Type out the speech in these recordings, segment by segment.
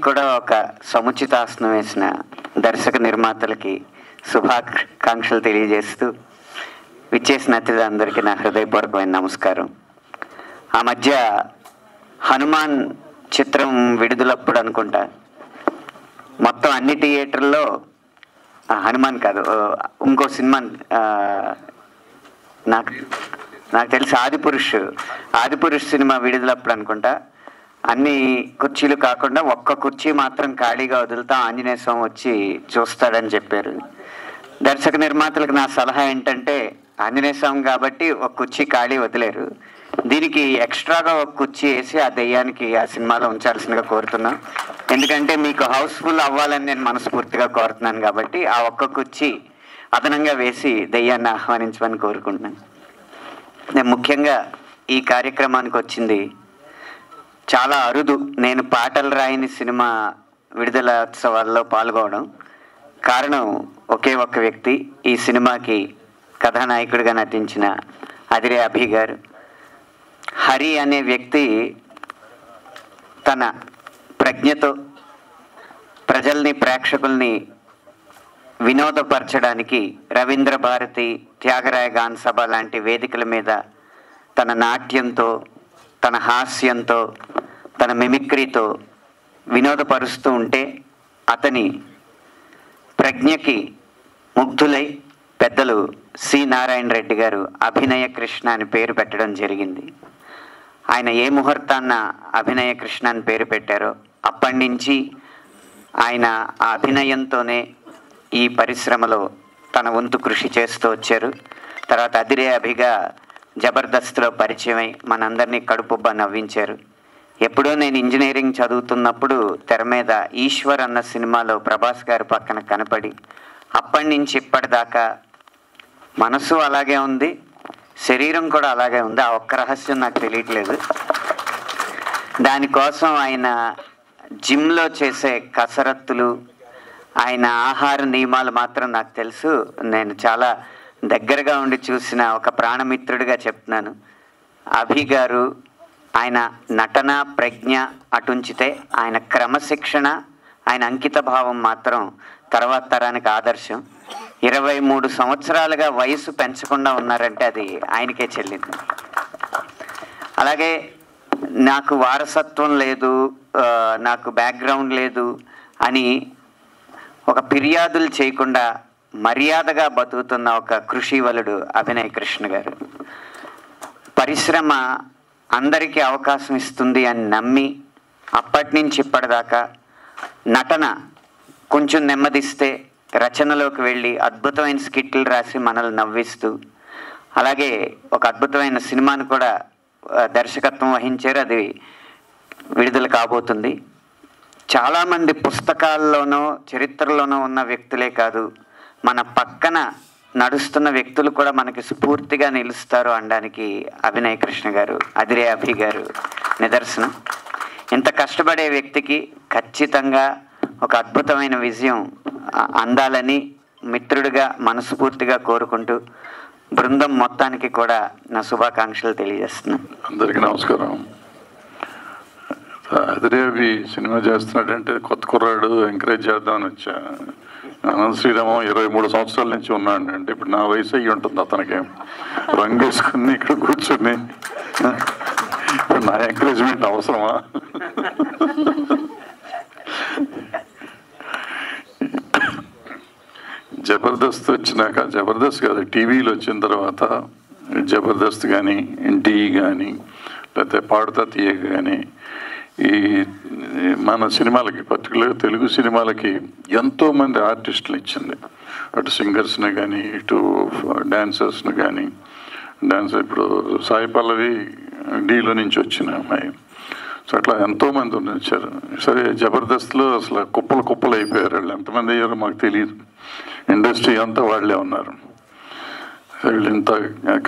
కూడా ఒక సముచితాసనం వేసిన దర్శక నిర్మాతలకి శుభాకాంక్షలు తెలియజేస్తూ విచ్చేసిన అతిథులందరికీ నా హృదయపూర్వకమైన నమస్కారం. ఆ మధ్య హనుమాన్ చిత్రం విడుదలప్పుడు అనుకుంటా మొత్తం అన్ని థియేటర్లో హనుమాన్ కాదు ఇంకో సినిమా నాకు తెలిసి ఆదిపురుష్ సినిమా విడుదలప్పుడు అనుకుంటా అన్ని కుర్చీలు కాకుండా ఒక్క కుర్చీ మాత్రం ఖాళీగా వదులుతాం, ఆంజనేయ స్వామి వచ్చి చూస్తాడని చెప్పారు. దర్శక నిర్మాతలకు నా సలహా ఏంటంటే ఆంజనేయ స్వామి కాబట్టి ఒక కుర్చీ ఖాళీ వదిలేరు, దీనికి ఎక్స్ట్రాగా ఒక కుర్చీ వేసి ఆ దెయ్యానికి ఆ సినిమాలో ఉంచాల్సిందిగా కోరుతున్నాం. ఎందుకంటే మీకు హౌస్ఫుల్ అవ్వాలని నేను మనస్ఫూర్తిగా కోరుతున్నాను కాబట్టి ఆ ఒక్క కుర్చీ అదనంగా వేసి దెయ్యాన్ని ఆహ్వానించమని కోరుకుంటున్నాను. నేను ముఖ్యంగా ఈ కార్యక్రమానికి వచ్చింది చాలా అరుదు. నేను పాటలు రాయని సినిమా విడుదల ఉత్సవాల్లో పాల్గొనడం కారణం ఒకే ఒక్క వ్యక్తి, ఈ సినిమాకి కథానాయకుడిగా నటించిన అదిరే అభి గారు. హరి అనే వ్యక్తి తన ప్రజ్ఞతో ప్రజల్ని ప్రేక్షకుల్ని వినోదపరచడానికి రవీంద్ర భారతి, త్యాగరాయ గాన సభ లాంటి వేదికల మీద తన నాట్యంతో, తన హాస్యంతో, తన మిమిక్రీతో వినోదపరుస్తూ ఉంటే అతని ప్రజ్ఞకి ముగ్ధులై పెద్దలు సి నారాయణ రెడ్డి గారు అభినయ కృష్ణ అని పేరు పెట్టడం జరిగింది. ఆయన ఏ ముహూర్తాన్న అభినయ కృష్ణ అని పేరు పెట్టారో అప్పటి నుంచి ఆయన ఆ అభినయంతోనే ఈ పరిశ్రమలో తన వంతు కృషి చేస్తూ వచ్చారు. తర్వాత అదిరే అభిగా జబర్దస్త్లో పరిచయమై మనందరినీ కడుపుబ్బా నవ్వించారు. ఎప్పుడో నేను ఇంజనీరింగ్ చదువుతున్నప్పుడు తెర మీద ఈశ్వర్ అన్న సినిమాలో ప్రభాస్ గారి పక్కన కనపడి అప్పటి నుంచి ఇప్పటిదాకా మనసు అలాగే ఉంది, శరీరం కూడా అలాగే ఉంది. ఆ ఒక్క రహస్యం నాకు తెలియట్లేదు. దానికోసం ఆయన జిమ్లో చేసే కసరత్తులు, ఆయన ఆహార నియమాలు మాత్రం నాకు తెలుసు. నేను చాలా దగ్గరగా ఉండి చూసిన ఒక ప్రాణమిత్రుడిగా చెప్తున్నాను. అభి గారు ఆయన నటన ప్రజ్ఞ అటుంచితే ఆయన క్రమశిక్షణ, ఆయన అంకిత భావం మాత్రం తర్వాత తరానికి ఆదర్శం. 23 సంవత్సరాలుగా వయసు పెంచకుండా ఉన్నారంటే అది ఆయనకే చెల్లింది. అలాగే నాకు వారసత్వం లేదు, నాకు బ్యాక్గ్రౌండ్ లేదు అని ఒక ఫిర్యాదులు చేయకుండా మర్యాదగా బతుకుతున్న ఒక కృషివలుడు అభినయ కృష్ణ గారు. పరిశ్రమ అందరికీ అవకాశం ఇస్తుంది అని నమ్మి అప్పటి నుంచి ఇప్పటిదాకా నటన కొంచెం నెమ్మదిస్తే రచనలోకి వెళ్ళి అద్భుతమైన స్కిట్లు రాసి మనల్ని నవ్విస్తూ, అలాగే ఒక అద్భుతమైన సినిమాను కూడా దర్శకత్వం వహించారు. అది విడుదల కాబోతుంది. చాలామంది పుస్తకాల్లోనో చరిత్రలోనో ఉన్న వ్యక్తులే కాదు, మన పక్కన నడుస్తున్న వ్యక్తులు కూడా మనకి స్ఫూర్తిగా నిలుస్తారు అనడానికి అభినయ కృష్ణ గారు, అదిరే అభి గారు నిదర్శనం. ఇంత కష్టపడే వ్యక్తికి ఖచ్చితంగా ఒక అద్భుతమైన విజయం అందాలని మిత్రుడిగా మనస్ఫూర్తిగా కోరుకుంటూ బృందం మొత్తానికి కూడా నా శుభాకాంక్షలు తెలియజేస్తున్నాను. అందరికీ నమస్కారం. అదిరే అభి సినిమా చేస్తున్నాడంటే కొత్త కుర్రాడు, ఎంకరేజ్ చేద్దామని వచ్చా. అనంత శ్రీరామం 23 సంవత్సరాల నుంచి ఉన్నాడు అంటే ఇప్పుడు నా వయసు అయ్యి ఉంటుంది. అతనికి రంగు వేసుకుని ఇక్కడ కూర్చుని ఇప్పుడు నా ఎంకరేజ్మెంట్ అవసరమా? జబర్దస్త్ వచ్చినాక, జబర్దస్త్ కాదు టీవీలో వచ్చిన తర్వాత జబర్దస్త్ కానీ, ఎన్టీ కానీ, లేకపోతే పాడుతా తీయ కానీ, ఈ మన సినిమాలకి పర్టికులర్గా తెలుగు సినిమాలకి ఎంతోమంది ఆర్టిస్టులు ఇచ్చింది. అటు సింగర్స్ని కానీ, ఇటు డాన్సర్స్ని కానీ. ఇప్పుడు సాయి పల్లవి డీలో నుంచి వచ్చిన అమ్మాయి. సో అట్లా ఎంతోమంది వచ్చారు. సరే జబర్దస్త్లో అసలు కుప్పలు అయిపోయారు. వాళ్ళు ఎంతమంది అయ్యారో మాకు తెలియదు. ఇండస్ట్రీ అంతా వాళ్ళే ఉన్నారు. వీళ్ళు ఇంత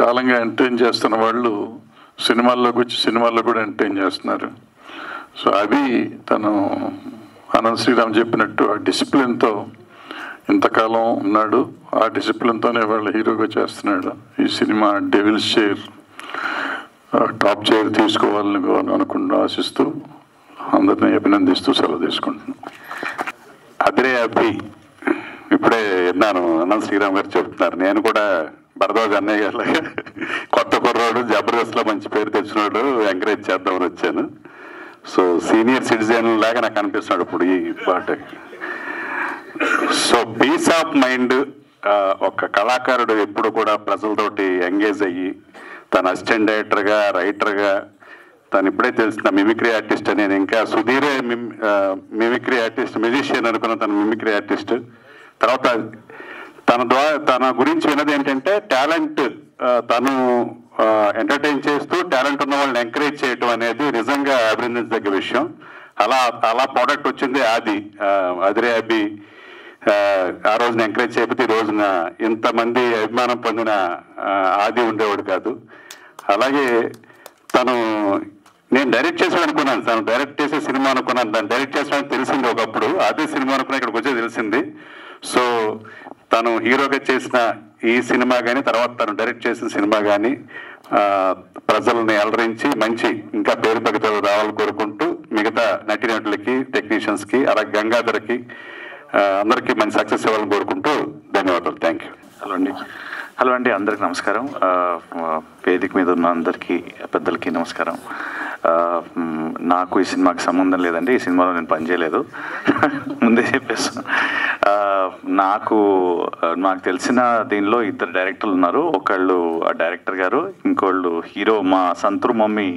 కాలంగా ఎంటర్టైన్ చేస్తున్న వాళ్ళు సినిమాల్లోకి వచ్చి సినిమాల్లో కూడా ఎంటర్టైన్ చేస్తున్నారు. సో అవి తను అనంత శ్రీరామ్ చెప్పినట్టు ఆ డిసిప్లిన్తో ఇంతకాలం ఉన్నాడు. ఆ డిసిప్లిన్తోనే వాళ్ళ హీరోగా చేస్తున్నాడు. ఈ సినిమా డెవిల్స్ చైర్ టాప్ చైర్ తీసుకోవాలని ఆశిస్తూ అందరినీ అభినందిస్తూ సెలవు తీసుకుంటున్నాను. అదిరే అభి ఇప్పుడే విన్నాను, అనంత శ్రీరామ్ గారు చెప్తున్నారు. నేను కూడా భరద్వాజ్ అన్నయ్య గారు కొత్త కుర్రాడు, జబర్దస్త్లో మంచి పేరు తెచ్చినాడు, ఎంకరేజ్ చేద్దామని వచ్చాను. సో సీనియర్ సిటిజన్ లాగా నాకు అనిపిస్తున్నాడు ఇప్పుడు ఈ పాట. సో పీస్ ఆఫ్ మైండ్, ఒక కళాకారుడు ఎప్పుడు కూడా ప్రజలతోటి ఎంగేజ్ అయ్యి తన అసిస్టెంట్ డైరెక్టర్గా, రైటర్గా, తను ఇప్పుడే తెలిసిన మిమిక్రీ ఆర్టిస్ట్ అని. నేను ఇంకా సుధీరే మిమిక్రీ ఆర్టిస్ట్, మ్యూజిషియన్ అనుకున్న తన మిమిక్రీ ఆర్టిస్ట్. తర్వాత తన గురించి విన్నది ఏంటంటే టాలెంట్, తను ఎంటర్టైన్ చేస్తూ టాలెంట్ ఉన్న వాళ్ళని ఎంకరేజ్ చేయటం అనేది నిజంగా అభినందించదగ్గ విషయం. అలా ప్రోడక్ట్ వచ్చింది అదిరే అభి. ఆ రోజున ఎంకరేజ్ చేయకపోతే ఈ రోజున ఇంతమంది అభిమానం పొందిన ఆది ఉండేవాడు కాదు. అలాగే నేను డైరెక్ట్ చేసాడు అనుకున్నాను, తను డైరెక్ట్ చేసే సినిమా అనుకున్నాను, దాన్ని డైరెక్ట్ చేసాడని తెలిసింది ఒకప్పుడు. అదే సినిమా అనుకున్నా ఇక్కడికి వచ్చే తెలిసింది. సో తను హీరోగా చేసిన ఈ సినిమా కానీ, తర్వాత తను డైరెక్ట్ చేసిన సినిమా కానీ ప్రజల్ని అలరించి మంచి ఇంకా పేరు ప్రగతులు రావాలని కోరుకుంటూ, మిగతా నటీనటులకి, టెక్నీషియన్స్కి, అలాగే గంగాధర్కి అందరికీ మంచి సక్సెస్ ఇవ్వాలని కోరుకుంటూ ధన్యవాదాలు. Thank you. హలో అండి, అందరికి నమస్కారం. వేదిక మీద ఉన్న అందరికీ పెద్దలకి నమస్కారం. నాకు ఈ సినిమాకి సంబంధం లేదండి, ఈ సినిమాలో నేను పనిచేయలేదు, ముందే చెప్పేస్తాను. నాకు తెలిసిన దీనిలో ఇద్దరు డైరెక్టర్లు ఉన్నారు. ఒకళ్ళు డైరెక్టర్ గారు, ఇంకోళ్ళు హీరో మా సంతూర్ మమ్మీ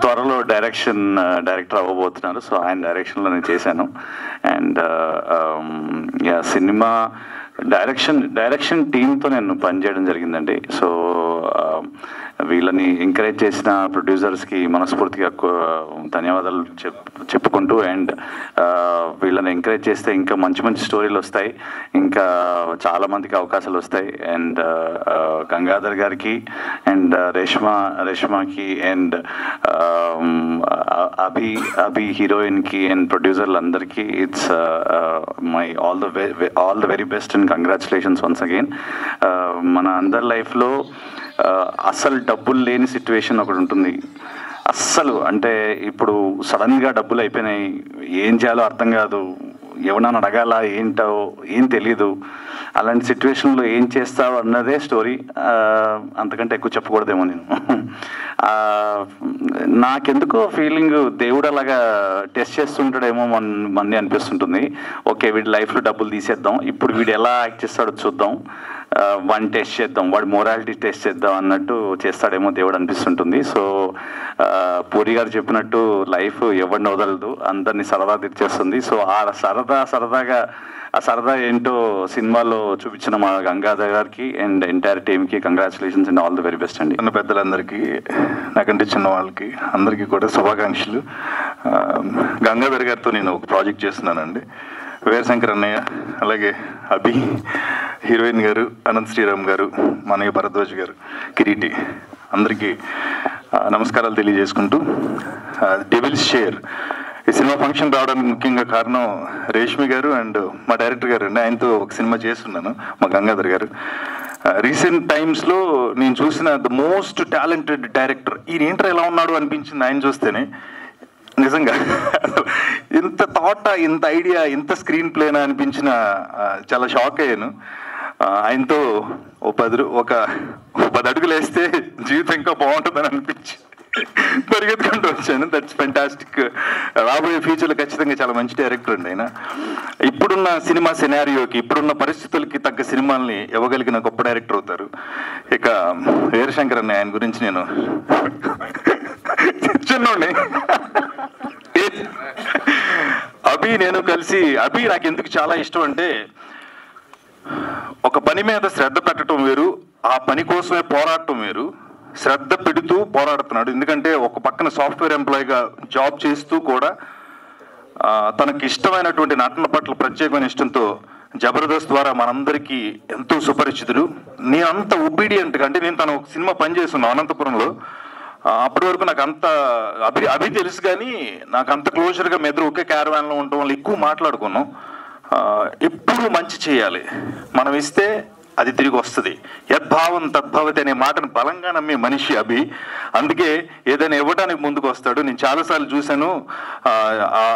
త్వరలో డైరెక్టర్ అవ్వబోతున్నారు. సో ఆయన డైరెక్షన్లో నేను చేశాను. అండ్ సినిమా డైరెక్షన్ టీంతో నేను పనిచేయడం జరిగిందండి. సో వీళ్ళని ఎంకరేజ్ చేసిన ప్రొడ్యూసర్స్కి మనస్ఫూర్తిగా ధన్యవాదాలు చెప్పుకుంటూ, అండ్ వీళ్ళని ఎంకరేజ్ చేస్తే ఇంకా మంచి స్టోరీలు వస్తాయి, ఇంకా చాలామందికి అవకాశాలు వస్తాయి. అండ్ గంగాధర్ గారికి అండ్ రేష్మాకి అండ్ అభి హీరోయిన్కి అండ్ ప్రొడ్యూసర్లందరికీ it's my all the very best and congratulations once again. మన అందరి లైఫ్లో అస్సలు డబ్బులు లేని సిచ్యువేషన్ ఒకటి ఉంటుంది. అస్సలు అంటే ఇప్పుడు సడన్గా డబ్బులు అయిపోయినాయి, ఏం చేయాలో అర్థం కాదు, ఎవరన్నా అడగాల ఏంటో ఏం తెలీదు. అలాంటి సిచ్యువేషన్లో ఏం చేస్తావు అన్నదే స్టోరీ, అంతకంటే ఎక్కువ చెప్పకూడదేమో నేను. నాకెందుకో ఫీలింగ్ దేవుడు అలాగా టెస్ట్ చేస్తుంటాడేమో మంది అనిపిస్తుంటుంది. ఓకే, వీడి లైఫ్లో డబ్బులు తీసేద్దాం, ఇప్పుడు వీడు ఎలా యాక్ట్ చేస్తాడో చూద్దాం, వాడిని టెస్ట్ చేద్దాం, వాడి మొరాలిటీ టెస్ట్ చేద్దాం అన్నట్టు చేస్తాడేమో దేవుడు అనిపిస్తుంటుంది. సో పూరి గారు చెప్పినట్టు లైఫ్ ఎవరిని వదలదు, అందరినీ సరదా తెచ్చేస్తుంది. సో ఆ సరదా ఏంటో సినిమాలో చూపించిన మా గంగాధర్ గారికి అండ్ ఎంటైర్ టీమ్కి congratulations and all the very best అండి. చిన్న పెద్దలందరికీ, నాకంటే చిన్న వాళ్ళకి అందరికీ కూడా శుభాకాంక్షలు. గంగాధర్ గారితో నేను ఒక ప్రాజెక్ట్ చేస్తున్నానండి. వీరశంకర్ అన్నయ్య, అలాగే అభి హీరోయిన్ గారు, అనంత శ్రీరామ్ గారు, మనయ్య భరద్వాజ్ గారు, కిరీటి, అందరికీ నమస్కారాలు తెలియజేసుకుంటూ, డెవిల్స్ షేర్ ఈ సినిమా ఫంక్షన్ రావడానికి ముఖ్యంగా కారణం రేష్మి గారు అండ్ మా డైరెక్టర్ గారు అండి. ఆయనతో ఒక సినిమా చేస్తున్నాను, మా గంగాధర్ గారు. రీసెంట్ టైమ్స్లో నేను చూసిన ద మోస్ట్ టాలెంటెడ్ డైరెక్టర్. ఈయన ఏంటర్ ఎలా ఉన్నాడు అనిపించింది ఆయన చూస్తేనే. నిజంగా ఇంత థాట్, ఇంత ఐడియా, ఇంత స్క్రీన్ ప్లేనా అనిపించిన చాలా షాక్ అయ్యాను. ఆయనతో ఒక 10 అడుగులు వేస్తే జీవితం ఇంకా బాగుంటుందని అనిపించి పరిగెత్తుకుంటూ వచ్చాను. That's fantastic. రాబోయే ఫ్యూచర్లో ఖచ్చితంగా చాలా మంచి డైరెక్టర్ అండి ఆయన. ఇప్పుడున్న సినిమా సినారియోకి, ఇప్పుడున్న పరిస్థితులకి తగ్గ సినిమాల్ని ఇవ్వగలిగిన గొప్ప డైరెక్టర్ అవుతారు. ఇక వీరశంకర్ అన్న, ఆయన గురించి నేను చిన్నోడిని, అభి నేను కలిసి, అభి నాకు ఎందుకు చాలా ఇష్టం అంటే, ఒక పని మీద శ్రద్ధ పెట్టడం వేరు, ఆ పని కోసమే పోరాడటం వేరు. శ్రద్ధ పెడుతూ పోరాడుతున్నాడు. ఎందుకంటే ఒక పక్కన సాఫ్ట్వేర్ ఎంప్లాయీగా జాబ్ చేస్తూ కూడా తనకి ఇష్టమైనటువంటి నటన పట్ల ప్రత్యేకమైన ఇష్టంతో జబర్దస్త్ ద్వారా మనందరికీ ఎంతో సుపరిచితుడు. నేను అంత ఒబీడియంట్గా, అంటే నేను తను ఒక సినిమా పనిచేస్తున్నాను అనంతపురంలో, అప్పటి వరకు నాకు అంత అభి తెలుసు, కానీ నాకు అంత క్లోజర్గా మెదరు ఒకే క్యారవాన్లో ఉండటం వల్ల ఎక్కువ మాట్లాడుకున్నాం. ఎప్పుడు మంచి చేయాలి, మనం ఇస్తే అది తిరిగి వస్తుంది. యద్భావం తద్భవతి అనే మాటను బలంగా నమ్మే మనిషి అభి. అందుకే ఏదైనా ఇవ్వడానికి ముందుకు వస్తాడు. నేను చాలాసార్లు చూశాను,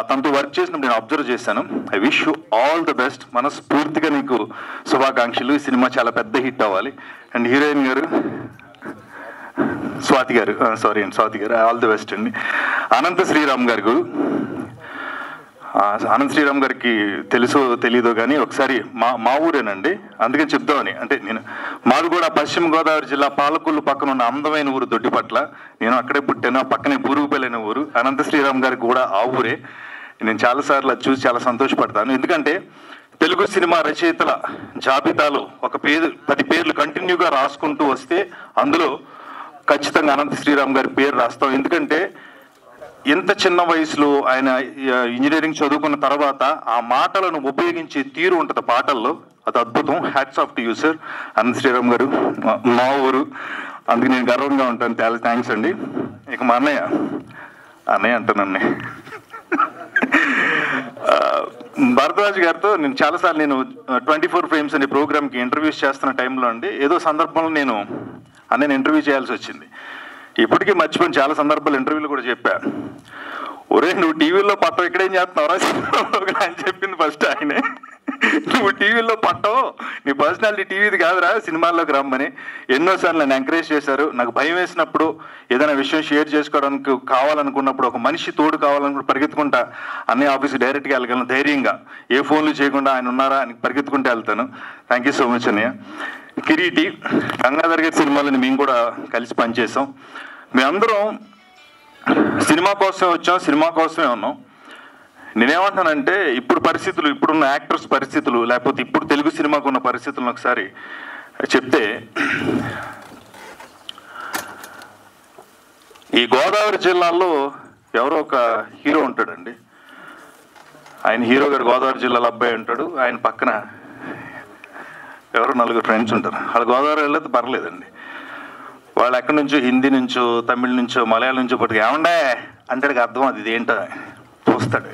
తనతో వర్క్ చేసినప్పుడు నేను అబ్జర్వ్ చేశాను. I wish you all the best. మనస్ఫూర్తిగా నీకు శుభాకాంక్షలు. ఈ సినిమా చాలా పెద్ద హిట్ అవ్వాలి. అండ్ హీరోయిన్ గారు స్వాతి గారు ఆల్ ది బెస్ట్ అండి. అనంత శ్రీరామ్ గారు, అనంత శ్రీరామ్ గారికి తెలుసో తెలీదో కానీ ఒకసారి మా ఊరేనండి, అందుకని చెప్దామని. అంటే మాది కూడా పశ్చిమ గోదావరి జిల్లా పాలకొల్లు పక్కన ఉన్న అందమైన ఊరు దొడ్డిపట్ల. నేను అక్కడే పుట్టాను, పక్కనే పూరుగుపల్లిన ఊరు. అనంత శ్రీరామ్ గారికి కూడా ఆ ఊరే. నేను చాలాసార్లు అది చూసి చాలా సంతోషపడతాను. ఎందుకంటే తెలుగు సినిమా రచయితల జాబితాలో 10 పేర్లు కంటిన్యూగా రాసుకుంటూ వస్తే అందులో ఖచ్చితంగా అనంత శ్రీరామ్ గారి పేరు రాస్తాం. ఎందుకంటే ఎంత చిన్న వయసులో ఆయన ఇంజనీరింగ్ చదువుకున్న తర్వాత ఆ మాటలను ఉపయోగించే తీరు ఉంటుంది పాటల్లో, అది అద్భుతం. Hats off to you sir. Anantha Sriram గారు మా ఊరు, అందుకు నేను గర్వంగా ఉంటాను. చాలా థ్యాంక్స్ అండి. ఇక మా అన్నయ్య అంటానండి, భరద్వాజ్ గారితో నేను చాలాసార్లు 24 Frames అనే ప్రోగ్రామ్కి ఇంటర్వ్యూస్ చేస్తున్న టైంలో అండి, ఏదో సందర్భంలో నేను అన్నయ్యను ఇంటర్వ్యూ చేయాల్సి వచ్చింది. ఇప్పటికీ మర్చిపోయిన చాలా సందర్భాలు ఇంటర్వ్యూలో కూడా చెప్పా. ఒరే నువ్వు టీవీలో పట్టవు, ఇక్కడేం చేస్తున్నావురా అని చెప్పింది ఫస్ట్ ఆయనే. నువ్వు టీవీలో పట్టవు, నీ పర్సనాలిటీ టీవీది కాదురా, సినిమాల్లోకి రమ్మని ఎన్నోసార్లు నన్ను ఎంకరేజ్ చేశారు. నాకు భయం వేసినప్పుడు, ఏదైనా విషయం షేర్ చేసుకోవడానికి కావాలనుకున్నప్పుడు, ఒక మనిషి తోడు కావాలనుకున్నప్పుడు పరిగెత్తుకుంటా అన్నయ్య ఆఫీస్కి డైరెక్ట్గా వెళ్ళగలను ధైర్యంగా, ఏ ఫోన్లు చేయకుండా ఆయన ఉన్నారా అని పరిగెత్తుకుంటూ వెళ్తాను. థ్యాంక్ యూ సో మచ్ అన్నయ్య. కిరీటి, గంగాధర్ గారి సినిమాలను మేము కూడా కలిసి పనిచేసాం. మేమందరం సినిమా కోసమే వచ్చాం, సినిమా కోసమే ఉన్నాం. నేనేమంటానంటే ఇప్పుడున్న యాక్టర్స్ పరిస్థితులు, లేకపోతే ఇప్పుడు తెలుగు సినిమాకు ఉన్న పరిస్థితులను ఒకసారి చెప్తే, ఈ గోదావరి జిల్లాలో ఎవరో ఒక హీరో ఉంటాడండి. ఆయన హీరో గారు గోదావరి జిల్లాలో అబ్బాయి ఉంటాడు. ఆయన పక్కన ఎవరో 4 ఫ్రెండ్స్ ఉంటారు. వాళ్ళు గోదావరి వెళ్ళదు పర్లేదండి, వాళ్ళు ఎక్కడి నుంచో హిందీ నుంచో తమిళ నుంచో మలయాళం నుంచో పట్టుకు ఏమండే అంటాడికి అర్థం అది ఇదేంటో చూస్తాడు.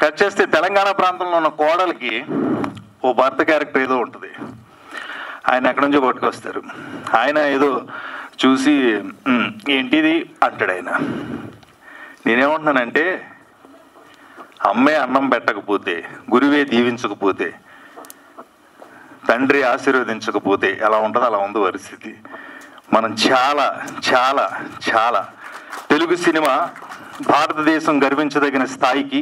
కట్ చేస్తే తెలంగాణ ప్రాంతంలో ఉన్న కోడలికి ఓ భర్త క్యారెక్టర్ ఏదో ఉంటుంది, ఆయన ఎక్కడి నుంచో పట్టుకొస్తారు. ఆయన ఏదో చూసి ఏంటిది అంటాడు. ఆయన నేనేమంటున్నానంటే, అమ్మే అన్నం పెట్టకపోతే, గురువే దీవించకపోతే, తండ్రి ఆశీర్వదించకపోతే ఎలా ఉంటుందో అలా ఉంది పరిస్థితి. మనం చాలా చాలా చాలా తెలుగు సినిమా భారతదేశం గర్వించదగిన స్థాయికి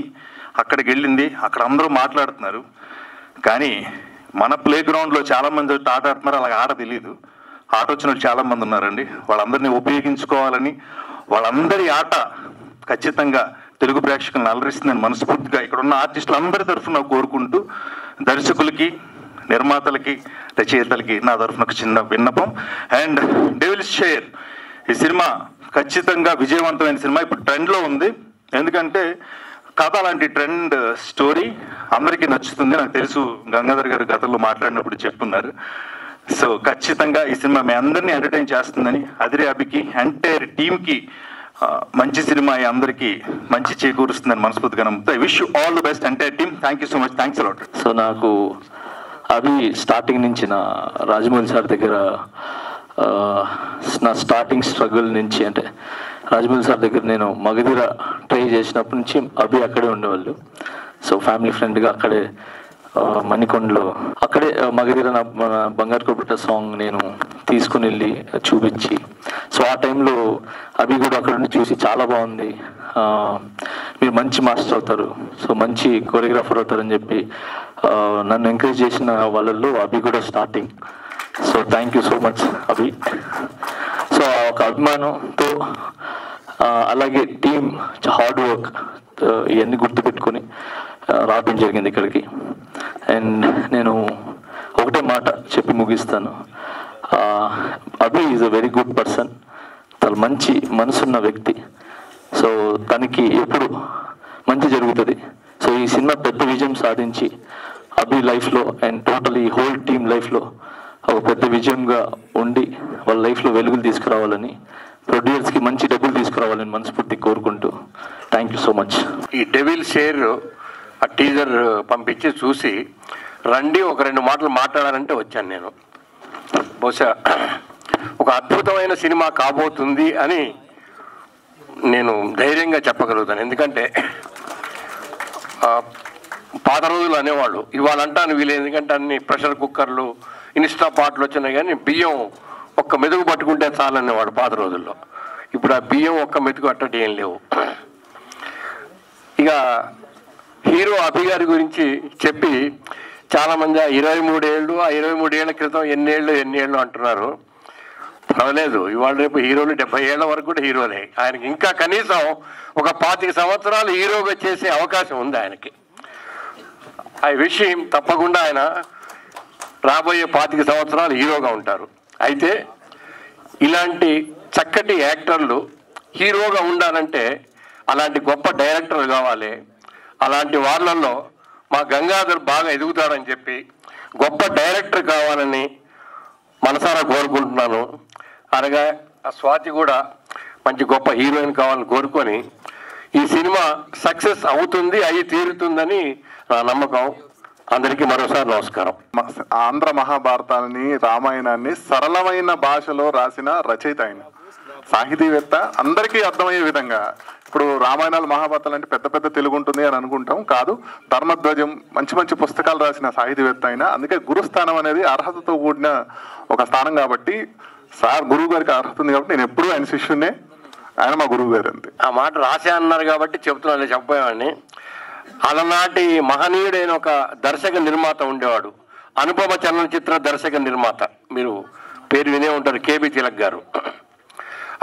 అక్కడికి వెళ్ళింది. అక్కడ అందరూ మాట్లాడుతున్నారు, కానీ మన ప్లే గ్రౌండ్లో చాలామంది ఆట ఆడుతున్నారు, అలాగే ఆట తెలియదు. ఆట వచ్చిన చాలామంది ఉన్నారండి. వాళ్ళందరినీ ఉపయోగించుకోవాలని, వాళ్ళందరి ఆట ఖచ్చితంగా తెలుగు ప్రేక్షకులను అలరిస్తుందని మనస్ఫూర్తిగా ఇక్కడ ఉన్న ఆర్టిస్టులందరి తరఫున కోరుకుంటూ, దర్శకులకి, నిర్మాతలకి, రచయితలకి నా తరఫున ఒక చిన్న విన్నపం. అండ్ డెవిల్స్ షేర్ ఈ సినిమా ఖచ్చితంగా విజయవంతమైన సినిమా. ఇప్పుడు ట్రెండ్లో ఉంది, ఎందుకంటే కథ లాంటి ట్రెండ్ స్టోరీ అందరికీ నచ్చుతుంది. నాకు తెలుసు, గంగాధర్ గారు గతంలో మాట్లాడినప్పుడు చెప్పున్నారు. సో ఖచ్చితంగా ఈ సినిమా మీ అందరినీ ఎంటర్టైన్ చేస్తుందని, అదిరే అభికి, ఎంటైర్ టీమ్కి మంచి సినిమా అందరికీ మంచి చేకూరుస్తుందని మనస్ఫూర్తిగా నమ్ముతా. I wish you all the best entire team. Thank you so much. Thanks a lot. So నాకు అవి స్టార్టింగ్ నుంచి నా రాజమౌళి సార్ దగ్గర నా స్టార్టింగ్ స్ట్రగుల్ నుంచి, అంటే రాజమౌళి సార్ దగ్గర నేను మగధీర ట్రై చేసినప్పటి నుంచి అభి అక్కడే ఉండేవాళ్ళు. సో ఫ్యామిలీ ఫ్రెండ్గా అక్కడే మణికొండలో అక్కడే మగధీర మన బంగారు కొబ్బట సాంగ్ నేను తీసుకుని వెళ్ళి చూపించి, సో ఆ టైంలో అభి కూడా అక్కడ నుండి చూసి చాలా బాగుంది, మీరు మంచి మాస్టర్ అవుతారు, సో మంచి కొరియోగ్రాఫర్ అవుతారని చెప్పి నన్ను ఎంకరేజ్ చేసిన వాళ్ళల్లో అభి కూడా starting. So thank you so much Abhi. So ఒక అభిమానంతో, అలాగే టీమ్ హార్డ్ వర్క్, ఇవన్నీ గుర్తుపెట్టుకొని రావడం జరిగింది ఇక్కడికి. అండ్ నేను ఒకటే మాట చెప్పి ముగిస్తాను. Abhi is a very good person, తను మంచి మనసున్న వ్యక్తి. సో తనకి ఎప్పుడు మంచి జరుగుతుంది. సో ఈ సినిమా పెద్ద విజయం సాధించి అభి లైఫ్లో అండ్ టోటల్ ఈ హోల్ టీమ్ లైఫ్లో ఒక పెద్ద విజయంగా ఉండి వాళ్ళ లైఫ్లో వెలుగులు తీసుకురావాలని, ప్రొడ్యూసర్స్కి మంచి డబ్బులు తీసుకురావాలని మనస్ఫూర్తి కోరుకుంటూ థ్యాంక్ యూ సో మచ్. ఈ డెవిల్ షేర్ ఆ టీజర్ పంపించి చూసి రండి ఒక 2 మాటలు మాట్లాడాలంటే వచ్చాను నేను. బహుశా ఒక అద్భుతమైన సినిమా కాబోతుంది అని నేను ధైర్యంగా చెప్పగలుగుతాను. ఎందుకంటే పాత రోజులు అనేవాళ్ళు, ఇవాళ అంటాను వీళ్ళు, ఎందుకంటే అన్ని ప్రెషర్ కుక్కర్లు ఇన్స్టా పాటలు వచ్చినాయి, కానీ బియ్యం ఒక్క మెతుకు పట్టుకుంటే చాలనేవాడు పాత రోజుల్లో. ఇప్పుడు ఆ బియ్యం ఒక్క మెతుకు అట్టటి ఏం లేవు. ఇక హీరో అభి గారి గురించి చెప్పి చాలామంది 23 ఏళ్ళు, ఆ 23 ఏళ్ల క్రితం ఎన్నేళ్ళు అంటున్నారు. పర్వాలేదు, ఇవాళ రేపు హీరోలు 70 ఏళ్ల వరకు కూడా హీరోలే. ఆయనకి ఇంకా కనీసం ఒక 25 సంవత్సరాలు హీరోగా చేసే అవకాశం ఉంది ఆయనకి. ఐ విష్ హిమ్, తప్పకుండా ఆయన రాబోయే 25 సంవత్సరాలు హీరోగా ఉంటారు. అయితే ఇలాంటి చక్కటి యాక్టర్లు హీరోగా ఉండాలంటే అలాంటి గొప్ప డైరెక్టర్లు కావాలి. అలాంటి వాళ్ళల్లో మా గంగాధర్ బాగా ఎదుగుతాడని చెప్పి గొప్ప డైరెక్టర్ కావాలని మనసారా కోరుకుంటున్నాను. అలాగే ఆ స్వాతి కూడా మంచి గొప్ప హీరోయిన్ కావాలని కోరుకొని ఈ సినిమా సక్సెస్ అవుతుంది, అయి తీరుతుందని నా నమ్మకం. అందరికీ మరోసారి నమస్కారం. ఆంధ్ర మహాభారతాన్ని, రామాయణాన్ని సరళమైన భాషలో రాసిన రచయిత ఆయన, సాహితీవేత్త. అందరికీ అర్థమయ్యే విధంగా, ఇప్పుడు రామాయణాలు మహాభారతాలు అంటే పెద్ద పెద్ద తెలుగు ఉంటుంది అని అనుకుంటాం, కాదు. ధర్మధ్వజం, మంచి మంచి పుస్తకాలు రాసిన సాహితీవేత్త ఆయన. అందుకే గురుస్థానం అనేది అర్హతతో కూడిన ఒక స్థానం కాబట్టి, సార్ గురువు గారికి అర్హత ఉంది కాబట్టి నేను ఎప్పుడూ ఆయన శిష్యున్నే, ఆయన మా గురువు గారు. అంతే. ఆ మాట రాసే అన్నారు కాబట్టి చెప్తున్నాను, చెప్పేవాడిని. అలనాటి మహనీయుడైన ఒక దర్శక నిర్మాత ఉండేవాడు, అనుపమ చలనచిత్ర దర్శక నిర్మాత. మీరు పేరు వినే ఉంటారు, కేబి తిలక్ గారు.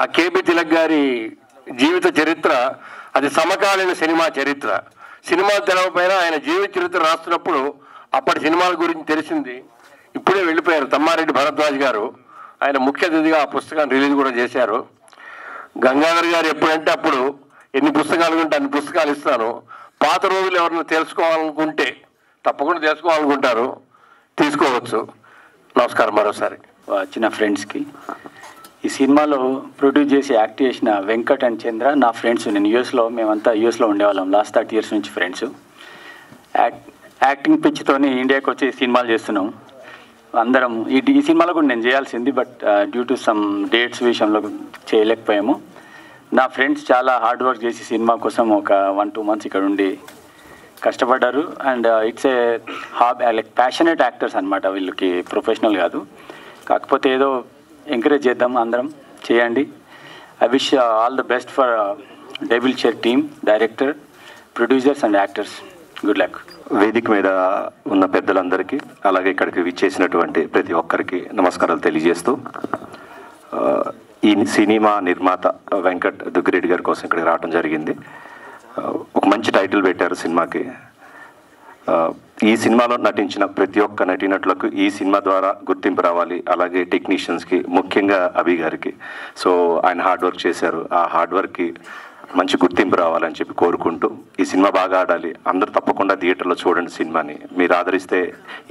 ఆ కేబి తిలక్ గారి జీవిత చరిత్ర అది సమకాలీన సినిమా చరిత్ర. సినిమాలు తెలవకపోయినా ఆయన జీవిత చరిత్ర రాస్తున్నప్పుడు అప్పటి సినిమాల గురించి తెలిసింది. ఇప్పుడే వెళ్ళిపోయారు తమ్మారెడ్డి భరద్వాజ్ గారు, ఆయన ముఖ్య అతిథిగా ఆ పుస్తకాన్ని రిలీజ్ కూడా చేశారు. గంగాధర్ గారు ఎప్పుడంటే అప్పుడు ఎన్ని పుస్తకాలు ఉంటే అన్ని పుస్తకాలు ఇస్తాను. పాత రోజులు ఎవరైనా తెలుసుకోవాలనుకుంటే తప్పకుండా తెలుసుకోవాలనుకుంటారు, తీసుకోవచ్చు. నమస్కారం మరోసారి. వచ్చిన ఫ్రెండ్స్కి, ఈ సినిమాలో ప్రొడ్యూస్ చేసి యాక్ట్ చేసిన వెంకట్ అండ్ చంద్ర నా ఫ్రెండ్స్. నేను మేమంతా యూఎస్లో ఉండేవాళ్ళం లాస్ట్ 30 years నుంచి ఫ్రెండ్స్. యాక్టింగ్ పిచ్చితోని ఇండియాకి వచ్చి సినిమాలు చేస్తున్నాం అందరం. ఈ సినిమాలో కూడా నేను చేయాల్సింది, but due to some dates విషయంలో చేయలేకపోయాము. నా ఫ్రెండ్స్ చాలా హార్డ్ వర్క్ చేసి సినిమా కోసం ఒక 1-2 months ఇక్కడ ఉండి కష్టపడ్డారు. And it's a like passionate actors అనమాట, వీళ్ళకి ప్రొఫెషనల్ కాదు. కాకపోతే ఏదో ఎంకరేజ్ చేద్దాం, అందరం చేయండి. I wish all the best for devil chair team, director, producers and actors. Good luck. వేదిక మీద ఉన్న పెద్దలందరికీ, అలాగే ఇక్కడికి విచ్చేసినటువంటి ప్రతి ఒక్కరికి నమస్కారాలు తెలియజేస్తూ, ఈ సినిమా నిర్మాత వెంకట్ దుగ్గిరెడ్డి గారి కోసం ఇక్కడికి రావడం జరిగింది. ఒక మంచి టైటిల్ పెట్టారు సినిమాకి. ఈ సినిమాలో నటించిన ప్రతి ఒక్క నటీనటులకు ఈ సినిమా ద్వారా గుర్తింపు రావాలి. అలాగే టెక్నీషియన్స్కి, ముఖ్యంగా అభి గారికి. సో ఆయన హార్డ్ వర్క్ చేశారు, ఆ హార్డ్ వర్క్కి మంచి గుర్తింపు రావాలని చెప్పి కోరుకుంటూ, ఈ సినిమా బాగా ఆడాలి, అందరూ తప్పకుండా థియేటర్లో చూడండి సినిమాని. మీరు ఆదరిస్తే